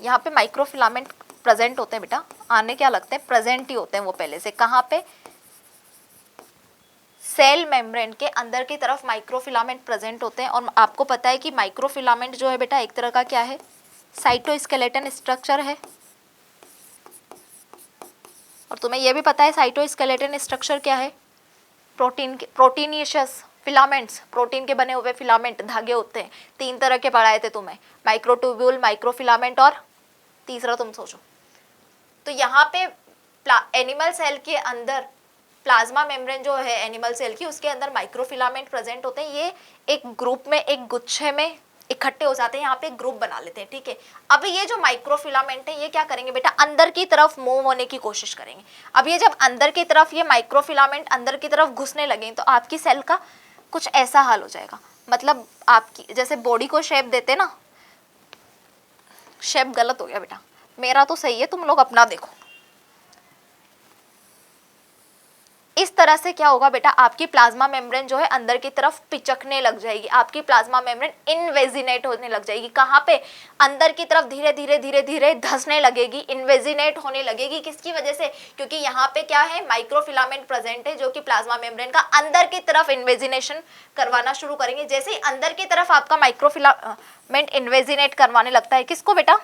यहाँ पे माइक्रोफिलामेंट प्रेजेंट होते हैं बेटा, आने क्या लगते हैं, प्रेजेंट ही होते हैं वो पहले से, कहाँ पे, सेल मेम्ब्रेन के अंदर की तरफ माइक्रोफिलामेंट प्रेजेंट होते हैं। और आपको पता है कि माइक्रोफिलामेंट जो है बेटा एक तरह का क्या है, साइटोस्केलेटन स्ट्रक्चर है। और तुम्हें यह भी पता है साइटोस्केलेटन स्ट्रक्चर क्या है, प्रोटीनियस फिलामेंट्स, प्रोटीन के बने हुए फिलामेंट धागे होते हैं, 3 तरह के पढ़ाए थे तुम्हें, माइक्रोट्यूब्यूल, माइक्रोफिलामेंट और तीसरा तुम सोचो। तो यहाँ पे एनिमल सेल के अंदर प्लाज्मा मेम्ब्रेन जो है एनिमल सेल की, उसके अंदर माइक्रोफिलामेंट प्रेजेंट होते हैं। ये एक ग्रुप में, एक गुच्छे में इकट्ठे हो जाते हैं, यहाँ पे ग्रुप बना लेते हैं, ठीक है। अब ये जो माइक्रोफिलामेंट है ये क्या करेंगे बेटा, अंदर की तरफ मूव होने की कोशिश करेंगे। अब ये जब अंदर की तरफ ये माइक्रोफिलामेंट अंदर की तरफ घुसने लगे तो आपकी सेल का कुछ ऐसा हाल हो जाएगा, मतलब आपकी जैसे बॉडी को शेप देते ना, शेप गलत हो गया बेटा, मेरा तो सही है, तुम लोग अपना देखो। इस तरह से क्या होगा बेटा, आपकी प्लाज्मा मेम्ब्रेन जो है अंदर की तरफ पिचकने लग जाएगी, आपकी प्लाज्मा मेम्ब्रेन इनवेजिनेट होने लग जाएगी। कहाँ पे, अंदर की तरफ धीरे धीरे धीरे धीरे धंसने लगेगी, इनवेजिनेट होने लगेगी। किसकी वजह से, क्योंकि यहाँ पे क्या है, माइक्रोफिलामेंट प्रेजेंट है जो कि प्लाज्मा मेम्ब्रेन का अंदर की तरफ इन्वेजिनेशन करवाना शुरू करेंगे। जैसे ही अंदर की तरफ आपका माइक्रोफिलामेंट इन्वेजिनेट करवाने लगता है, किसको बेटा,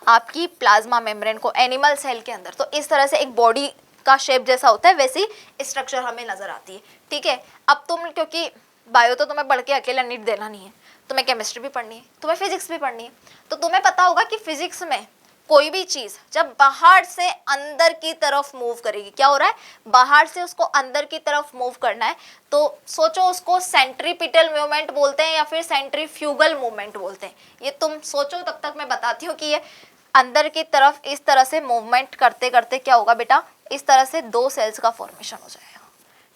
आपकी प्लाज्मा मेम्ब्रेन को, एनिमल सेल के अंदर। तो इस तरह से एक बॉडी का शेप जैसा होता है वैसी स्ट्रक्चर हमें नजर आती है, ठीक है। अब तुम, क्योंकि बायो तो तुम्हें पढ़ के अकेला नीट देना नहीं है, तुम्हें केमिस्ट्री भी पढ़नी है, तुम्हें फिजिक्स भी पढ़नी है, तो तुम्हें पता होगा कि फिजिक्स में कोई भी चीज जब बाहर से अंदर की तरफ मूव करेगी, क्या हो रहा है, बाहर से उसको अंदर की तरफ मूव करना है, तो सोचो उसको सेंट्रीपिटल मूवमेंट बोलते हैं या फिर सेंट्रीफ्यूगल मूवमेंट बोलते हैं। ये तुम सोचो, तब तक मैं बताती हूँ कि ये अंदर की तरफ इस तरह से मूवमेंट करते करते क्या होगा बेटा, इस तरह से 2 सेल्स का फॉर्मेशन हो जाएगा,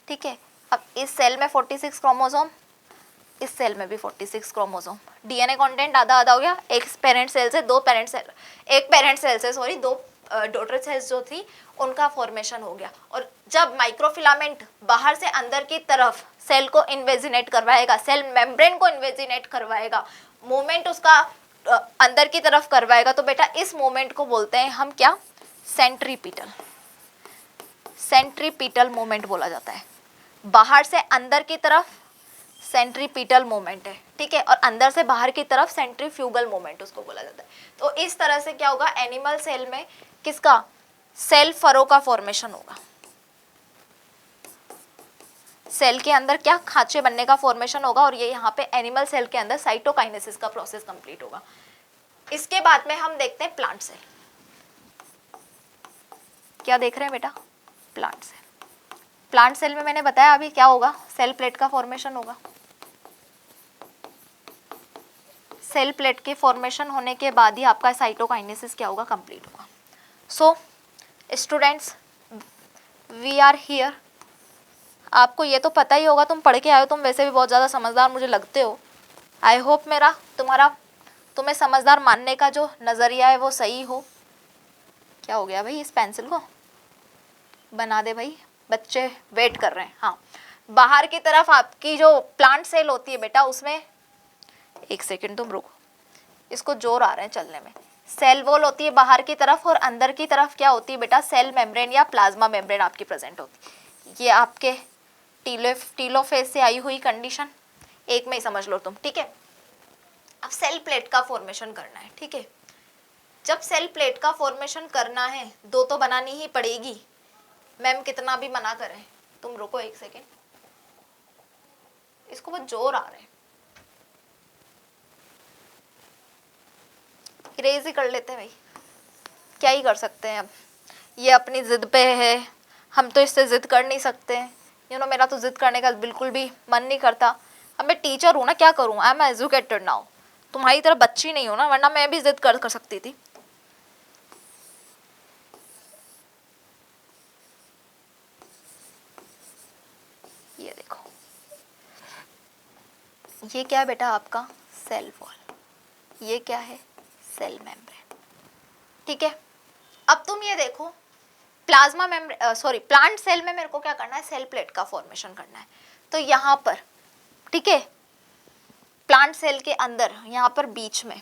ठीक है। अब इस सेल में 46 क्रोमोसोम, इस सेल में भी 46 क्रोमोसोम, डीएनए कंटेंट आधा आधा हो गया। एक पेरेंट सेल से 2 पेरेंट सेल, एक पेरेंट सेल से 2 डॉटर सेल्स जो थी उनका फॉर्मेशन हो गया। और जब माइक्रोफिलामेंट बाहर से अंदर की तरफ सेल को इन्वेजिनेट करवाएगा, सेल मेम्ब्रेन को इन्वेजिनेट करवाएगा, मूवमेंट उसका अंदर की तरफ करवाएगा, तो बेटा इस मूवमेंट को बोलते हैं हम क्या, सेंट्रीपिटल, सेंट्रीपिटल मूवमेंट बोला जाता है। बाहर से अंदर की तरफ सेंट्रीपिटल मूवमेंट है, ठीक है, और अंदर से बाहर की तरफ सेंट्रीफ्यूगल मूवमेंट उसको बोला जाता है। तो इस तरह से क्या होगा, एनिमल सेल में किसका, सेल फरो का फॉर्मेशन होगा, सेल के अंदर क्या, खांचे बनने का फॉर्मेशन होगा। और ये यहाँ पे एनिमल सेल के अंदर साइटोकाइनेसिस का प्रोसेस कंप्लीट होगा। इसके बाद में हम देखते हैं प्लांट सेल। क्या देख रहे हैं बेटा, प्लांट सेल। प्लांट सेल में मैंने बताया अभी क्या होगा, सेल प्लेट का फॉर्मेशन होगा। सेल प्लेट के फॉर्मेशन होने के बाद ही आपका साइटोकाइनेसिस क्या होगा, कंप्लीट होगा। So students, we are here. आपको ये तो पता ही होगा, तुम पढ़ के आए हो, तुम वैसे भी बहुत ज़्यादा समझदार मुझे लगते हो। आई होप मेरा तुम्हें समझदार मानने का जो नज़रिया है वो सही हो। क्या हो गया भाई, इस पेंसिल को बना दे भाई, बच्चे वेट कर रहे हैं। हाँ, बाहर की तरफ आपकी जो प्लांट सेल होती है बेटा, उसमें एक सेकंड तुम रुको, इसको जोर आ रहे हैं चलने में। सेल वॉल होती है बाहर की तरफ, और अंदर की तरफ क्या होती है बेटा, सेल मेम्ब्रेन या प्लाज्मा मेम्ब्रेन आपकी प्रेजेंट होती है। ये आपके टीलोफेज से आई हुई कंडीशन, एक में ही समझ लो तुम, ठीक है। अब सेल प्लेट का फॉर्मेशन करना है, ठीक है। जब सेल प्लेट का फॉर्मेशन करना है, 2 तो बनानी ही पड़ेगी, मैम कितना भी मना करें। तुम रुको एक सेकेंड, इसको बहुत जोर आ रहे हैं, इरेज ही कर लेते हैं भाई, क्या ही कर सकते हैं। अब ये अपनी जिद पे है, हम तो इससे जिद कर नहीं सकते। मेरा तो जिद करने का बिल्कुल भी मन नहीं करता। अब मैं टीचर हूँ ना, क्या करूँ, आई एम एजुकेटेड नाउ, तुम्हारी तरह बच्ची नहीं हो ना, वरना मैं भी जिद कर सकती थी। ये देखो, ये क्या है बेटा, आपका सेल वॉल, ये क्या है, सेल मेम्ब्रेन, ठीक है। अब तुम ये देखो, plasma membrane sorry plant cell में मेरे को क्या करना है, सेल प्लेट का फॉर्मेशन करना है। तो यहाँ पर ठीक है, प्लांट सेल के अंदर यहाँ पर बीच में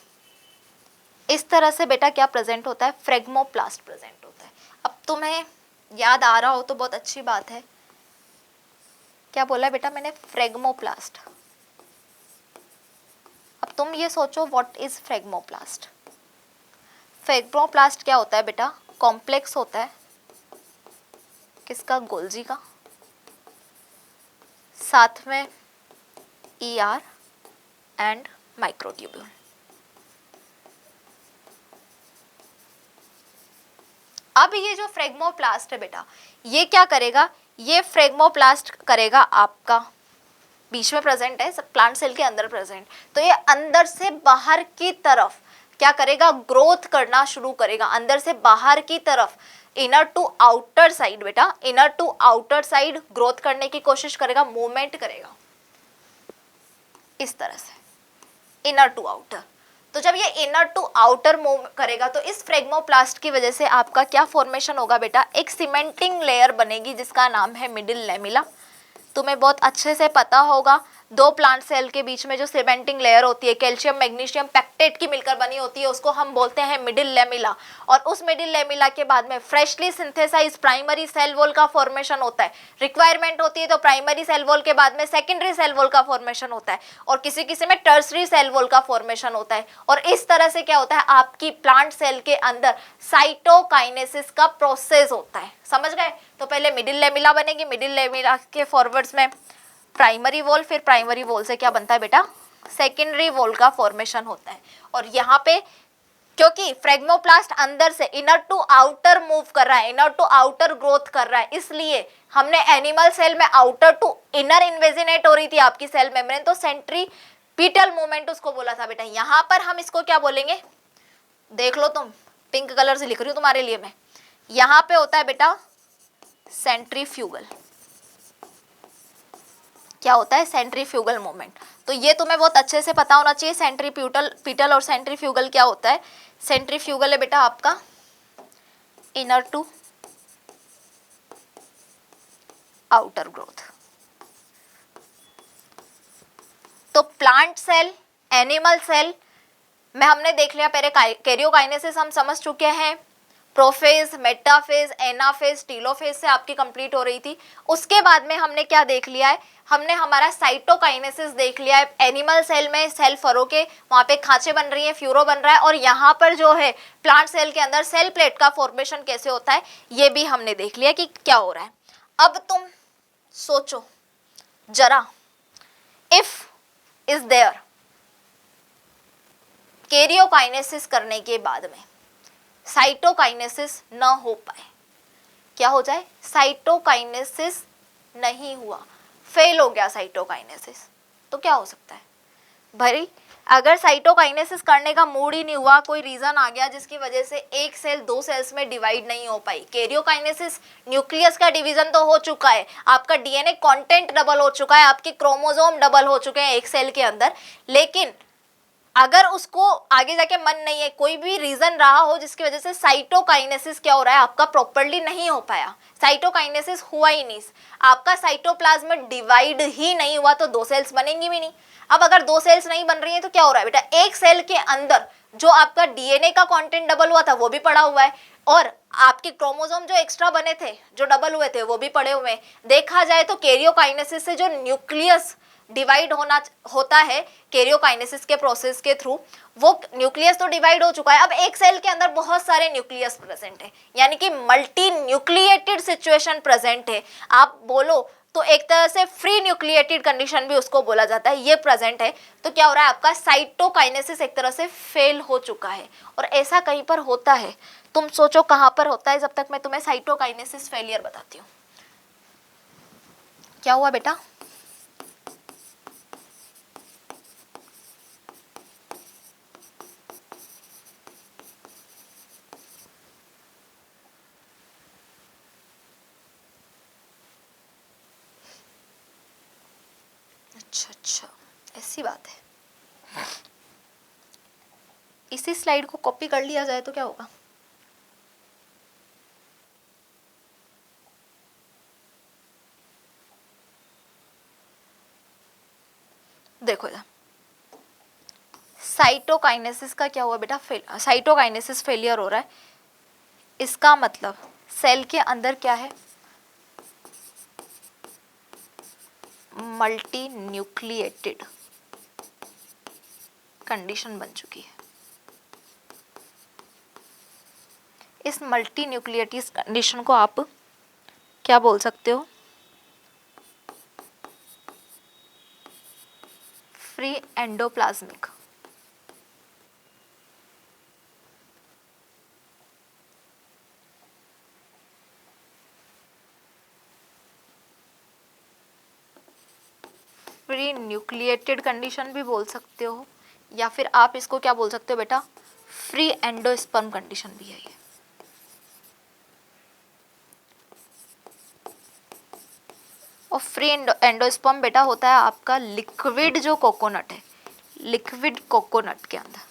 इस तरह से बेटा क्या प्रेजेंट होता है, फ्रेगमोप्लास्ट प्रेजेंट होता है। अब तुम्हें याद आ रहा हो तो बहुत अच्छी बात है। क्या बोला बेटा मैंने, फ्रेगमोप्लास्ट। अब तुम ये सोचो व्हाट इज फ्रेगमोप्लास्ट। फ्रेगमोप्लास्ट क्या होता है बेटा, कॉम्प्लेक्स होता है किसका, गोल्जी का, साथ में ER एंड माइक्रोट्यूब्यूल। अब ये जो फ्रेगमोप्लास्ट है बेटा, ये क्या करेगा, ये फ्रेगमोप्लास्ट करेगा आपका, बीच में प्रेजेंट है, सब प्लांट सेल के अंदर प्रेजेंट, तो ये अंदर से बाहर की तरफ क्या करेगा, ग्रोथ करना शुरू करेगा, अंदर से बाहर की तरफ, इनर टू आउटर साइड बेटा, inner to outer side growth करने की कोशिश करेगा, मूवमेंट करेगा इस तरह से, इनर टू आउटर। तो जब ये इनर टू आउटर मूव करेगा तो इस फ्रेगमोप्लास्ट की वजह से आपका क्या फॉर्मेशन होगा बेटा, एक सीमेंटिंग लेयर बनेगी जिसका नाम है मिडिल लेमिला। तुम्हें बहुत अच्छे से पता होगा, दो प्लांट सेल के बीच में जो सीमेंटिंग लेयर होती है, कैल्शियम मैग्नीशियम पैक्टेट की मिलकर बनी होती है, उसको हम बोलते हैं मिडिल लेमिला। और उस मिडिल लेमिला के बाद में freshly synthesise primary cell wall का फॉर्मेशन होता है। रिक्वायरमेंट होती है तो प्राइमरी सेल वॉल के बाद में सेकेंडरी सेल वॉल का फॉर्मेशन होता है, और किसी किसी में टर्सरी सेल वॉल का फॉर्मेशन होता है। और इस तरह से क्या होता है, आपकी प्लांट सेल के अंदर साइटोकाइनेसिस का प्रोसेस होता है। समझ गए? तो पहले मिडिल लेमिला बनेगी, मिडिल लेमिला के फॉरवर्ड्स में प्राइमरी वॉल, फिर प्राइमरी वॉल से क्या बनता है बेटा, सेकेंडरी वॉल का फॉर्मेशन होता है। और यहाँ पे क्योंकि फ्रेगमोप्लास्ट अंदर से इनर टू आउटर मूव कर रहा है, इनर टू आउटर ग्रोथ कर रहा है, इसलिए हमने एनिमल सेल में आउटर टू इनर इन्वेजिनेट हो रही थी आपकी सेल मेम्ब्रेन, तो सेंट्रीपिटल मूवमेंट उसको बोला था बेटा। यहाँ पर हम इसको क्या बोलेंगे, देख लो तुम, पिंक कलर से लिख रही हूँ तुम्हारे लिए मैं, यहाँ पे होता है बेटा सेंट्रीफ्यूगल। क्या होता है, सेंट्रीफ्यूगल मूवमेंट। तो ये तुम्हें बहुत अच्छे से पता होना चाहिए, सेंट्रीपिटल और सेंट्रीफ्यूगल क्या होता है। सेंट्रीफ्यूगल है बेटा आपका इनर टू आउटर ग्रोथ। तो प्लांट सेल, एनिमल सेल में हमने देख लिया, पहले कैरियोकाइनेसिस हम समझ चुके हैं, प्रोफेज, मेटाफेज, एनाफेज, टीलोफेज से आपकी कंप्लीट हो रही थी। उसके बाद में हमने क्या देख लिया है, हमने हमारा साइटोकाइनेसिस देख लिया है। एनिमल सेल में सेल फरो के वहाँ पे खांचे बन रही है, फ्यूरो बन रहा है, और यहाँ पर जो है प्लांट सेल के अंदर सेल प्लेट का फॉर्मेशन कैसे होता है, ये भी हमने देख लिया कि क्या हो रहा है। अब तुम सोचो जरा, इफ इज देयर कैरियोकाइनेसिस करने के बाद में साइटोकाइनेसिस न हो पाए, क्या हो जाए, साइटोकाइनेसिस नहीं हुआ, फेल हो गया साइटोकाइनेसिस, तो क्या हो सकता है भाई, अगर साइटोकाइनेसिस करने का मूड ही नहीं हुआ, कोई रीजन आ गया जिसकी वजह से एक सेल दो सेल्स में डिवाइड नहीं हो पाई, कैरियोकाइनेसिस न्यूक्लियस का डिवीजन तो हो चुका है, आपका डीएनए कंटेंट डबल हो चुका है, आपके क्रोमोसोम डबल हो चुके हैं एक सेल के अंदर, लेकिन अगर उसको आगे जाके मन नहीं है, कोई भी रीजन रहा हो जिसकी वजह से साइटोकाइनेसिस क्या हो रहा है आपका प्रॉपर्ली नहीं हो पाया, साइटोकाइनेसिस हुआ ही नहीं, आपका साइटोप्लाज्म डिवाइड ही नहीं हुआ, तो दो सेल्स बनेंगी भी नहीं। अब अगर दो सेल्स नहीं बन रही है तो क्या हो रहा है बेटा, एक सेल के अंदर जो आपका डीएनए का कंटेंट डबल हुआ था वो भी पड़ा हुआ है, और आपके क्रोमोसोम जो एक्स्ट्रा बने थे, जो डबल हुए थे, वो भी पड़े हुए हैं। देखा जाए तो कैरियोकाइनेसिस से जो न्यूक्लियस डिवाइड होता है कैरियोकाइनेसिस के प्रोसेस के थ्रू, वो न्यूक्लियस तो डिवाइड हो चुका है, अब एक सेल के अंदर बहुत सारे न्यूक्लियस प्रेजेंट है, यानी कि मल्टी न्यूक्लिएटेड सिचुएशन प्रेजेंट है। आप बोलो तो एक तरह से फ्री न्यूक्लिएटेड कंडीशन भी उसको बोला जाता है, ये प्रेजेंट है। तो क्या हो रहा है, आपका साइटोकाइनेसिस एक तरह से फेल हो चुका है, और ऐसा कहीं पर होता है, तुम सोचो कहां पर होता है, जब तक मैं तुम्हें साइटोकाइनेसिस फेलियर बताती हूँ। क्या हुआ बेटा, अच्छा, ऐसी बात है। इसी स्लाइड को कॉपी कर लिया जाए तो क्या होगा, देखो साइटोकाइनेसिस का क्या हुआ बेटा, साइटोकाइनेसिस फेलियर हो रहा है। इसका मतलब सेल के अंदर क्या है, मल्टी न्यूक्लिएटेड कंडीशन बन चुकी है। इस मल्टी न्यूक्लिएटेड कंडीशन को आप क्या बोल सकते हो, free endoplasmic. Free nucleated condition भी बोल सकते हो, या फिर आप इसको क्या बोल सकते हो बेटा, फ्री एंडोस्पर्म कंडीशन भी है ये। और फ्री एंडोस्पर्म बेटा होता है आपका लिक्विड जो कोकोनट है, लिक्विड कोकोनट के अंदर,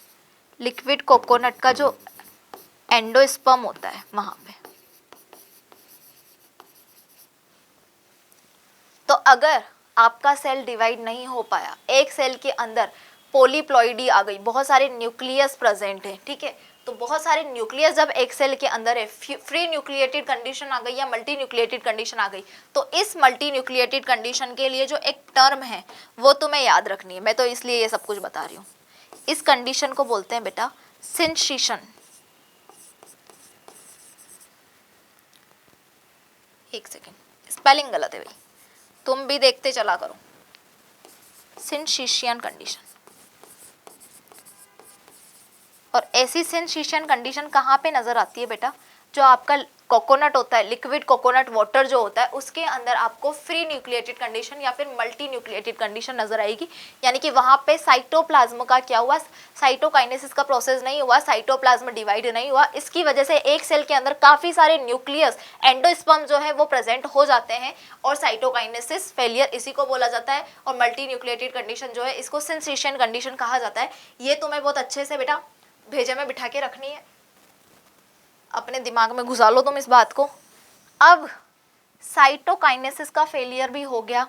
लिक्विड कोकोनट का जो एंडोस्पर्म होता है वहां पे। तो अगर आपका सेल डिवाइड नहीं हो पाया, एक सेल के अंदर पॉलीप्लॉइडी आ गई, बहुत सारे न्यूक्लियस प्रेजेंट है, ठीक है, तो बहुत सारे न्यूक्लियस जब एक सेल के अंदर है, फ्री न्यूक्लिएटेड कंडीशन आ गई या मल्टी न्यूक्लिएटेड कंडीशन आ गई, तो इस मल्टी न्यूक्लिएटेड कंडीशन के लिए जो एक टर्म है वो तुम्हें याद रखनी है, मैं तो इसलिए ये सब कुछ बता रही हूँ। इस कंडीशन को बोलते हैं बेटा सिंशिशन। एक सेकेंड, स्पेलिंग गलत है भाई, तुम भी देखते चला करो। सिंशिशियन कंडीशन। और ऐसी सिंशिशियन कंडीशन कहाँ पे नजर आती है बेटा, जो आपका कोकोनट होता है, लिक्विड कोकोनट वाटर जो होता है, उसके अंदर आपको फ्री न्यूक्लिएटेड कंडीशन या फिर मल्टी न्यूक्लिएटेड कंडीशन नजर आएगी। यानी कि वहां पे साइटोप्लाज्म का क्या हुआ, साइटोकाइनेसिस का प्रोसेस नहीं हुआ, साइटोप्लाज्म डिवाइड नहीं हुआ। इसकी वजह से एक सेल के अंदर काफी सारे न्यूक्लियस, एंडोस्पर्म जो है वो प्रेजेंट हो जाते हैं, और साइटोकाइनेसिस फेलियर इसी को बोला जाता है। और मल्टी न्यूक्लिएटेड कंडीशन जो है इसको सिंशिशियन कंडीशन कहा जाता है। ये तुम्हें बहुत अच्छे से बेटा भेजे में बिठा के रखनी है, अपने दिमाग में घुसा लो तुम इस बात को। अब साइटोकाइनेसिस का फेलियर भी हो गया,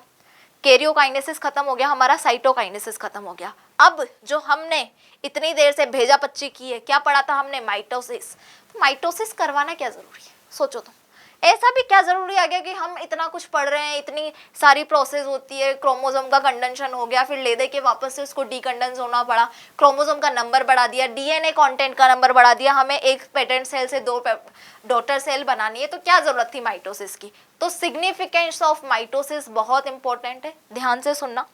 कैरियोकाइनेसिस खत्म हो गया, हमारा साइटोकाइनेसिस खत्म हो गया। अब जो हमने इतनी देर से भेजा पच्ची की है, क्या पढ़ा था हमने, माइटोसिस। माइटोसिस करवाना क्या जरूरी है, सोचो तुम, ऐसा भी क्या जरूरी आ गया कि हम इतना कुछ पढ़ रहे हैं, इतनी सारी प्रोसेस होती है, क्रोमोसोम का कंडेंशन हो गया, फिर ले दे के वापस से उसको डीकंडेंस होना पड़ा, क्रोमोसोम का नंबर बढ़ा दिया, डीएनए कंटेंट का नंबर बढ़ा दिया, हमें एक पेरेंट सेल से 2 डॉटर सेल बनानी है, तो क्या जरूरत थी माइटोसिस की। तो सिग्निफिकेंस ऑफ माइटोसिस बहुत इंपॉर्टेंट है, ध्यान से सुनना,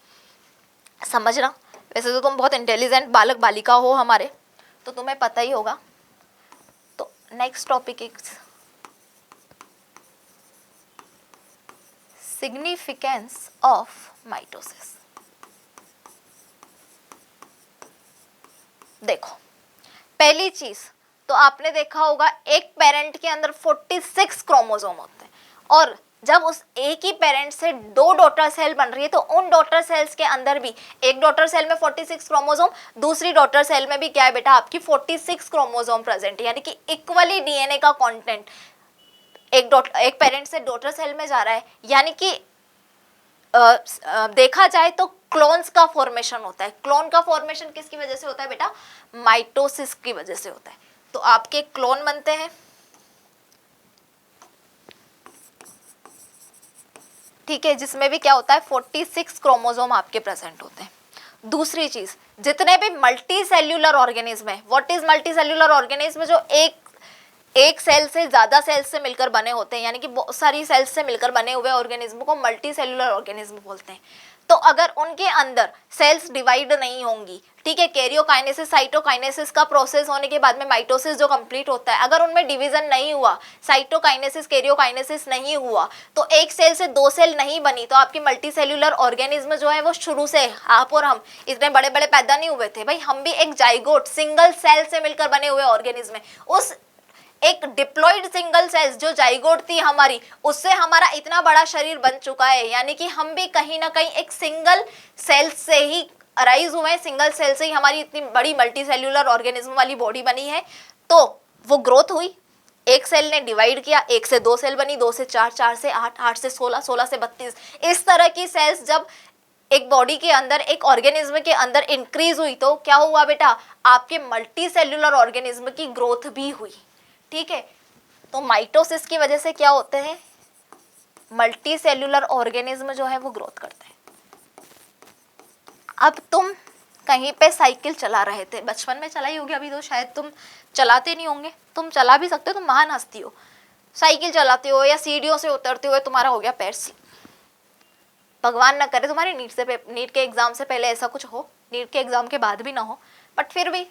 समझना। वैसे तो तुम बहुत इंटेलिजेंट बालक बालिका हो हमारे, तो तुम्हें पता ही होगा। तो next topic is significance of mitosis। देखो, पहली चीज तो आपने देखा होगा, एक पेरेंट के अंदर 46 क्रोमोसोम होते हैं, और जब उस एक ही पेरेंट से 2 डॉटर सेल बन रही है, तो उन डॉटर सेल्स के अंदर भी, एक डॉटर सेल में 46 क्रोमोसोम, दूसरी डॉटर सेल में भी क्या है बेटा, आपकी 46 क्रोमोसोम प्रेजेंट है। यानी कि इक्वली डीएनए का कंटेंट एक पेरेंट से डॉटर सेल में जा रहा है। यानी कि देखा जाए तो क्लोन्स का फॉर्मेशन होता है। क्लोन का फॉर्मेशन किसकी वजह से होता है बेटा, माइटोसिस की वजह से होता है। तो आपके क्लोन बनते हैं, ठीक है, जिसमें भी क्या होता है, 46 क्रोमोसोम आपके प्रेजेंट होते हैं। दूसरी चीज, जितने भी मल्टी सेल्यूलर ऑर्गेनिज्म है, what is multi cellular organism, जो एक सेल से ज्यादा सेल्स से मिलकर बने होते हैं, यानी कि बहुत सारी सेल्स से मिलकर बने हुए ऑर्गेनिज्म को मल्टी सेल्यूलर ऑर्गेनिज्म बोलते हैं। तो अगर उनके अंदर सेल्स डिवाइड नहीं होंगी, ठीक है, कैरियोकाइनेसिस साइटोकाइनेसिस का प्रोसेस होने के बाद में माइटोसिस जो कंप्लीट होता है, अगर उनमें डिवीजन नहीं हुआ, साइटोकाइनेसिस कैरियोकाइनेसिस नहीं हुआ, तो एक सेल से 2 सेल नहीं बनी, तो आपकी मल्टी सेल्यूलर ऑर्गेनिज्म जो है वो शुरू से, आप और हम इतने बड़े बड़े पैदा नहीं हुए थे भाई, हम भी एक जाइगोट सिंगल सेल से मिलकर बने हुए ऑर्गेनिज्म है। उस एक डिप्लॉइड सिंगल सेल्स जो जाइगोट थी हमारी, उससे हमारा इतना बड़ा शरीर बन चुका है। यानी कि हम भी कहीं ना कहीं एक सिंगल सेल से ही अराइज हुए हैं, सिंगल सेल से ही हमारी इतनी बड़ी मल्टी सेल्यूलर ऑर्गेनिज्म वाली बॉडी बनी है। तो वो ग्रोथ हुई, एक सेल ने डिवाइड किया, 1 से 2 सेल बनी, 2 से 4, 4 से 8, 8 से 16, 16 से 32, इस तरह की सेल्स जब एक बॉडी के अंदर, एक ऑर्गेनिज्म के अंदर इंक्रीज हुई तो क्या हुआ बेटा, आपके मल्टी सेल्यूलर ऑर्गेनिज्म की ग्रोथ भी हुई। ठीक है, तो माइटोसिस की वजह से क्या होते हैं, मल्टी सेल्यूलर ऑर्गेनिज्म जो है वो ग्रोथ करते हैं। अब तुम कहीं पे साइकिल चला रहे थे, बचपन में चलाई होगी, अभी तो शायद तुम चलाते नहीं होंगे, तुम चला भी सकते हो, तुम महान हस्ती हो। साइकिल चलाते हो या सीढ़ियों से उतरते हुए तुम्हारा हो गया पैर स्लिप, भगवान ना करे तुम्हारे नीट के एग्जाम से पहले ऐसा कुछ हो, नीट के एग्जाम के बाद भी ना हो, बट फिर भी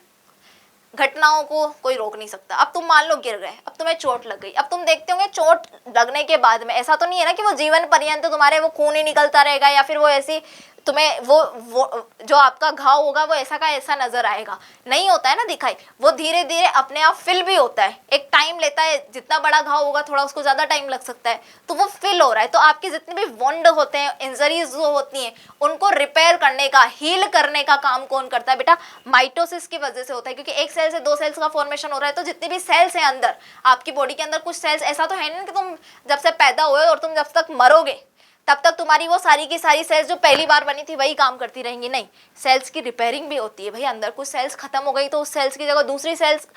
घटनाओं को कोई रोक नहीं सकता। अब तुम मान लो गिर गए, अब तुम्हें चोट लग गई, अब तुम देखते होंगे चोट लगने के बाद में ऐसा तो नहीं है ना कि वो जीवन पर्यंत तुम्हारे वो खून ही निकलता रहेगा, या फिर वो ऐसी तुम्हें वो जो आपका घाव होगा वो ऐसा का ऐसा नजर आएगा, नहीं होता है ना दिखाई, वो धीरे धीरे अपने आप फिल भी होता है, एक टाइम लेता है, जितना बड़ा घाव होगा थोड़ा उसको ज्यादा टाइम लग सकता है, तो वो फिल हो रहा है। तो आपके जितने भी वुंड होते हैं, इंजरीज जो होती हैं, उनको रिपेयर करने का, हील करने का काम कौन करता है बेटा, माइटोसिस की वजह से होता है, क्योंकि एक सेल से दो सेल्स का फॉर्मेशन हो रहा है। तो जितने भी सेल्स हैं अंदर आपकी बॉडी के अंदर, कुछ सेल्स ऐसा तो है नहीं कि तुम जब से पैदा हुए और तुम जब तक मरोगे तब तक तुम्हारी वो सारी की सारी सेल्स जो पहली बार बनी थी वही काम करती रहेंगी, नहीं, सेल्स की रिपेयरिंग भी होती है भाई। अंदर कुछ सेल्स खत्म हो गई तो उस सेल्स की जगह दूसरी सेल्स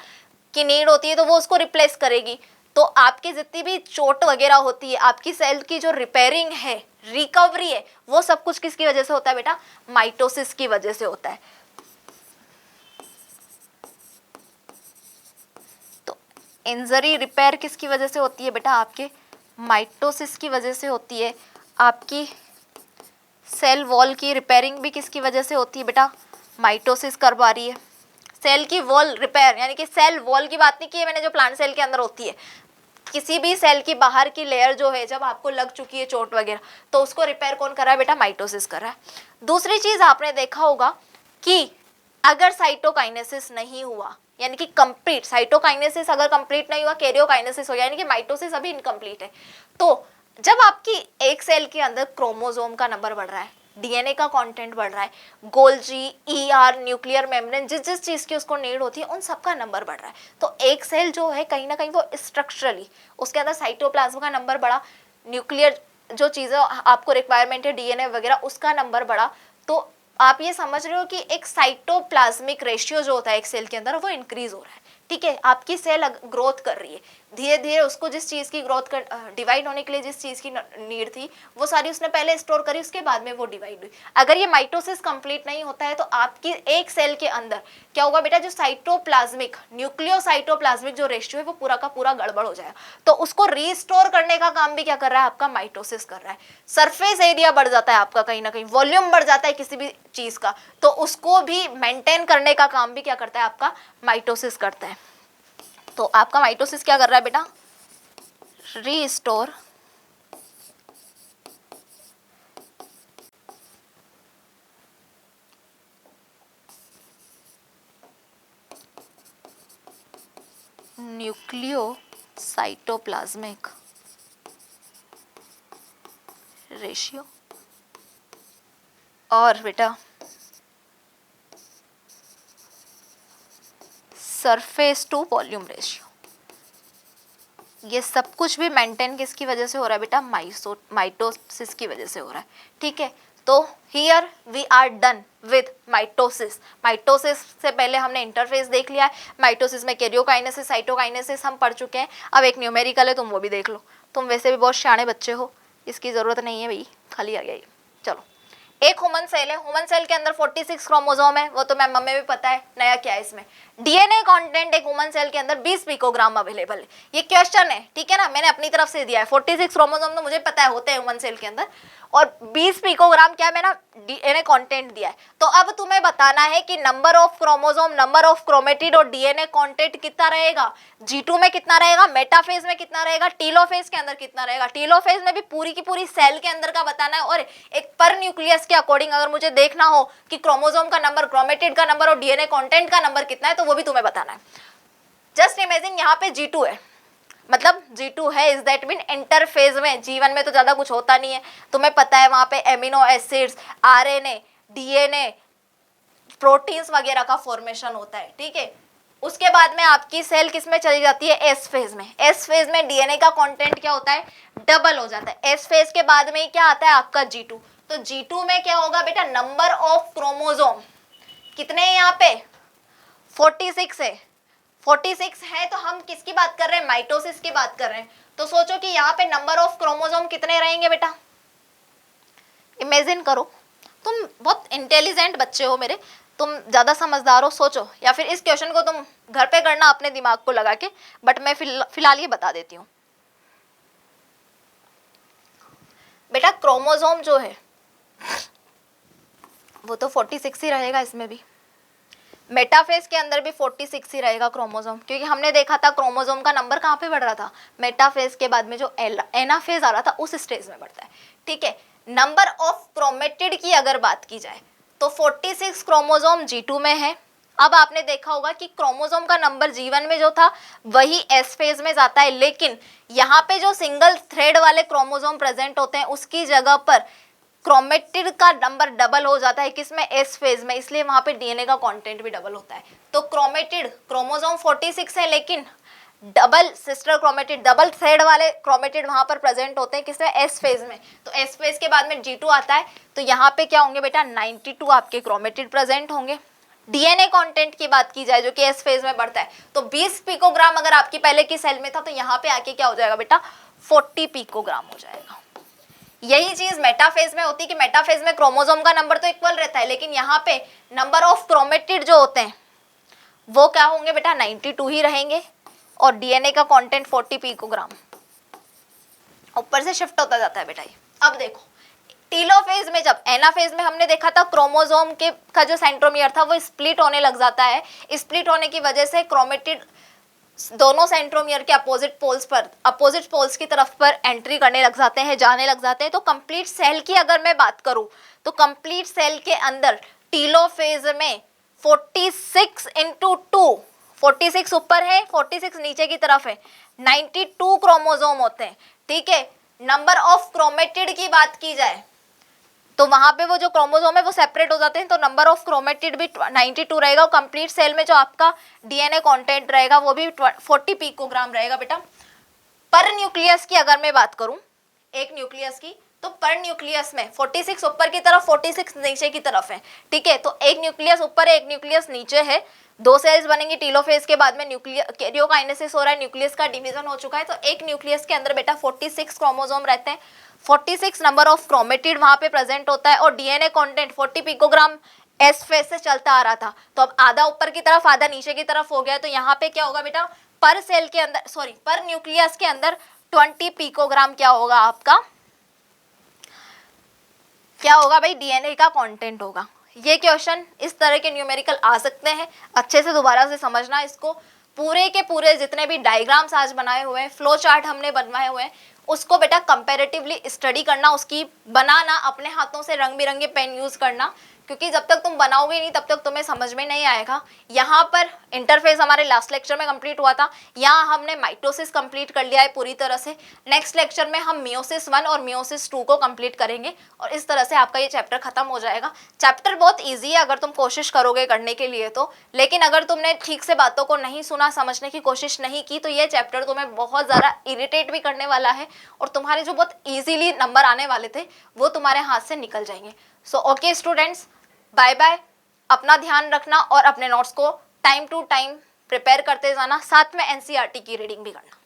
की नीड होती है, तो वो उसको रिप्लेस करेगी। तो आपकी जितनी भी चोट वगैरह होती है, आपकी सेल की जो रिपेयरिंग है, रिकवरी है, वो सब कुछ किसकी वजह से होता है बेटा, माइटोसिस की वजह से होता है। तो इंजरी रिपेयर किसकी वजह से होती है बेटा, आपके माइटोसिस की वजह से होती है। आपकी सेल वॉल की रिपेयरिंग भी किसकी वजह से होती है बेटा, माइटोसिस करवा रही है। सेल की वॉल रिपेयर, यानी कि सेल वॉल की बात नहीं की है मैंने, जो प्लांट सेल के अंदर होती है, किसी भी सेल की बाहर की लेयर जो है, जब आपको लग चुकी है चोट वगैरह, तो उसको रिपेयर कौन कर रहा है बेटा, माइटोसिस कर रहा है। दूसरी चीज आपने देखा होगा कि अगर साइटोकाइनेसिस नहीं हुआ, यानी कि कंप्लीट साइटोकाइनेसिस अगर कंप्लीट नहीं हुआ, कैरियोकाइनेसिस हो गया, यानी कि माइटोसिस अभी इनकम्प्लीट है, तो जब आपकी एक सेल के अंदर क्रोमोसोम का नंबर बढ़ रहा है, डीएनए का कंटेंट बढ़ रहा है, गोल्जी, ईआर, न्यूक्लियर मेम्ब्रेन, जिस जिस चीज की उसको नीड होती है उन सबका नंबर बढ़ रहा है, तो एक सेल जो है कहीं ना कहीं वो स्ट्रक्चरली उसके अंदर साइटोप्लाज्म का नंबर बढ़ा, न्यूक्लियर जो चीजें आपको रिक्वायरमेंट है डीएनए वगैरह उसका नंबर बढ़ा, तो आप ये समझ रहे हो कि एक साइटोप्लाज्मिक रेशियो जो होता है एक सेल के अंदर वो इंक्रीज हो रहा है। ठीक है, आपकी सेल ग्रोथ कर रही है धीरे धीरे, उसको जिस चीज की ग्रोथ कर डिवाइड होने के लिए जिस चीज की नीड थी वो सारी उसने पहले स्टोर करी, उसके बाद में वो डिवाइड हुई। अगर ये माइटोसिस कंप्लीट नहीं होता है तो आपकी एक सेल के अंदर क्या होगा बेटा, जो साइटोप्लाज्मिक न्यूक्लियोसाइटोप्लाज्मिक जो रेशियो है वो पूरा का पूरा गड़बड़ हो जाएगा, तो उसको रीस्टोर करने का काम भी क्या कर रहा है आपका, माइटोसिस कर रहा है। सरफेस एरिया बढ़ जाता है आपका, कहीं ना कहीं वॉल्यूम बढ़ जाता है किसी भी चीज का, तो उसको भी मेंटेन करने का काम भी क्या करता है आपका, माइटोसिस करता है। तो आपका माइटोसिस क्या कर रहा है बेटा, रीस्टोर न्यूक्लियोसाइटोप्लाज्मिक रेशियो, और बेटा सरफेस टू वॉल्यूम रेशियो, ये सब कुछ भी मेंटेन किसकी वजह से हो रहा है बेटा, माइटोसिस की वजह से हो रहा है। ठीक है, तो here we are done with mitosis. Mitosis से पहले हमने इंटरफेस देख लिया है, माइटोसिस में कैरियोकाइनेसिस, साइटोकाइनेसिस हम पढ़ चुके हैं। अब एक न्यूमेरिकल है, तुम वो भी देख लो, तुम वैसे भी बहुत शाणे बच्चे हो, इसकी जरूरत नहीं है भाई, खाली आ गया ये। चलो, एक ह्यूमन सेल है, ह्यूमन सेल के अंदर 46 क्रोमोसोम है, वो तो मैम हमें भी पता है, नया क्या है इसमें, डीएनए कंटेंट एक ह्यूमन सेल के अंदर 20 पिकोग्राम अवेलेबल है। ये क्वेश्चन है, ठीक है ना, मैंने अपनी तरफ से दिया है। 46 क्रोमोसोम तो मुझे पता है होते हैं ह्यूमन सेल के अंदर, और 20 पिकोग्राम क्या मैंने डीएनए कंटेंट दिया है। तो अब तुम्हें बताना है कि number of chromosome, number of chromatid और डीएनए कंटेंट कितना रहेगा, G2 में कितना रहेगा, मेटाफेज में कितना रहेगा, टीलोफेज के अंदर कितना रहेगा। टीलोफेज में भी पूरी की पूरी सेल के अंदर का बताना है, और एक पर न्यूक्लियस के अकॉर्डिंग अगर मुझे देखना हो कि क्रोमोसोम का नंबर, क्रोमेटिड का नंबर और डीएनए कंटेंट का नंबर कितना है, तो वो भी तुम्हें बताना है। जस्ट इमेजिन यहाँ पे G2 है, मतलब G2 है इज दैट मीन इंटरफेज में, जीवन में तो ज्यादा कुछ होता नहीं है, तुम्हें पता है वहां पे amino acids, RNA, DNA, proteins वगैरह का फॉर्मेशन होता है। ठीक है, उसके बाद में आपकी सेल किस में चली जाती है, एस फेज में। एस फेज में डीएनए का कंटेंट क्या होता है, डबल हो जाता है। एस फेज के बाद में क्या आता है आपका G2, तो G2 में क्या होगा बेटा, नंबर ऑफ क्रोमोसोम कितने हैं यहाँ पे, 46 है। 46 है तो हम किसकी बात कर रहे हैं, माइटोसिस की बात कर रहे हैं। तो सोचो कि यहाँ पे नंबर ऑफ क्रोमोसोम कितने रहेंगे बेटा, इमेजिन करो। तुम बहुत इंटेलिजेंट बच्चे हो मेरे, तुम ज़्यादा समझदार हो, सोचो, या फिर इस क्वेश्चन को तुम घर पे करना अपने दिमाग को लगा के, बट मैं फिलहाल ये बता देती हूँ बेटा। क्रोमोसोम जो है वो तो 46 ही रहेगा, इसमें भी मेटाफेज के अंदर भी 46 ही रहेगा क्रोमोसोम, क्योंकि हमने देखा था क्रोमोसोम का नंबर कहाँ पे बढ़ रहा था, मेटाफेज के बाद में जो एनाफेज आ रहा था उस स्टेज में बढ़ता है। ठीक है, नंबर ऑफ क्रोमेटिड की अगर बात की जाए तो 46 क्रोमोसोम G2 में है। अब आपने देखा होगा कि क्रोमोसोम का नंबर G1 में जो था वही एस फेज में जाता है, लेकिन यहाँ पे जो सिंगल थ्रेड वाले क्रोमोसोम प्रेजेंट होते हैं उसकी जगह पर क्रोमेटिड का नंबर डबल हो जाता है, किसमें, एस फेज में, इसलिए वहां पे डीएनए का कंटेंट भी डबल होता है। तो क्रोमेटिड क्रोमोसोम 46 है, लेकिन double sister chromatid, double thread वाले क्रोमेटिड वहां पर प्रेजेंट होते हैं, किसमें, एस फेज में। तो एस फेज के बाद में G2 आता है, तो यहाँ पे क्या होंगे बेटा, 92 आपके क्रोमेटिड प्रेजेंट होंगे। डीएनए कंटेंट की बात की जाए जो कि एस फेज में बढ़ता है, तो 20 पिकोग्राम अगर आपकी पहले की सेल में था तो यहाँ पे आके क्या हो जाएगा बेटा, 40 पिकोग्राम हो जाएगा। यही चीज मेटाफेज में होती है कि मेटाफेज में क्रोमोसोम का नंबर तो इक्वल रहता है, लेकिन यहाँ पे नंबर ऑफ क्रोमेटिड जो होते हैं वो क्या होंगे बेटा, 92 ही रहेंगे, और डीएनए का कंटेंट 40 पिकोग्राम ऊपर से शिफ्ट होता जाता है बेटा। अब देखो टीलोफेज में, जब एनाफेज में हमने देखा था क्रोमोसोम के का जो सेंट्रोमियर था वो स्प्लिट होने लग जाता है। स्प्लिट होने की वजह से क्रोमेटिड दोनों सेंट्रोमियर के अपोजिट पोल्स की तरफ पर एंट्री करने लग जाते हैं, जाने लग जाते हैं। तो कंप्लीट सेल की अगर मैं बात करूं तो कंप्लीट सेल के अंदर टीलोफेज में 46 इंटू 2, 46 ऊपर है, 46 नीचे की तरफ है, 92 क्रोमोसोम होते हैं। ठीक है, नंबर ऑफ क्रोमेटिड की बात की जाए तो वहां पे वो जो क्रोमोसोम है वो सेपरेट हो जाते हैं, तो नंबर ऑफ क्रोमेटिड भी 92 रहेगा, और कंप्लीट सेल में जो आपका डीएनए कंटेंट रहेगा वो भी 40 पिकोग्राम रहेगा बेटा। पर न्यूक्लियस की अगर मैं बात करूं, एक न्यूक्लियस की, तो पर न्यूक्लियस में 46 ऊपर की तरफ, 46 नीचे की तरफ है। ठीक है, तो एक न्यूक्लियस ऊपर है, एक न्यूक्लियस नीचे है, दो सेल्स बनेंगी टीलोफेज के बाद में, कैरियोकाइनेसिस हो रहा है, न्यूक्लियस का डिवीजन हो चुका है। तो एक न्यूक्लियस के अंदर बेटा 46 क्रोमोसोम रहते हैं, 46 नंबर ऑफ क्रोमेटिड वहां पे प्रेजेंट होता है, और DNA content 40 picogram S phase से चलता आ रहा था, तो अब आधा ऊपर की तरफ आधा नीचे की तरफ हो गया। तो यहाँ पे क्या होगा बेटा, पर सेल के अंदर, सॉरी पर न्यूक्लियस के अंदर 20 पिकोग्राम क्या होगा आपका, क्या होगा भाई, डीएनए का कंटेंट होगा। ये क्वेश्चन इस तरह के न्यूमेरिकल आ सकते हैं, अच्छे से दोबारा से समझना इसको। पूरे के पूरे जितने भी डायग्राम्स आज बनाए हुए हैं, फ्लो चार्ट हमने बनवाए हुए हैं, उसको बेटा कंपैरेटिवली स्टडी करना, उसकी बनाना, अपने हाथों से रंग बिरंगे पेन यूज करना, क्योंकि जब तक तुम बनाओगे नहीं तब तक तुम्हें समझ में नहीं आएगा। यहाँ पर इंटरफेस हमारे लास्ट लेक्चर में कंप्लीट हुआ था, यहाँ हमने माइटोसिस कंप्लीट कर लिया है पूरी तरह से। नेक्स्ट लेक्चर में हम मियोसिस 1 और मियोसिस 2 को कंप्लीट करेंगे, और इस तरह से आपका ये चैप्टर खत्म हो जाएगा। चैप्टर बहुत ईजी है अगर तुम कोशिश करोगे करने के लिए तो, लेकिन अगर तुमने ठीक से बातों को नहीं सुना, समझने की कोशिश नहीं की, तो ये चैप्टर तुम्हें बहुत ज़्यादा इरिटेट भी करने वाला है, और तुम्हारे जो बहुत ईजीली नंबर आने वाले थे वो तुम्हारे हाथ से निकल जाएंगे। So okay students, bye bye. अपना ध्यान रखना और अपने नोट्स को टाइम टू टाइम प्रिपेयर करते जाना, साथ में एनसीईआरटी की रीडिंग भी करना।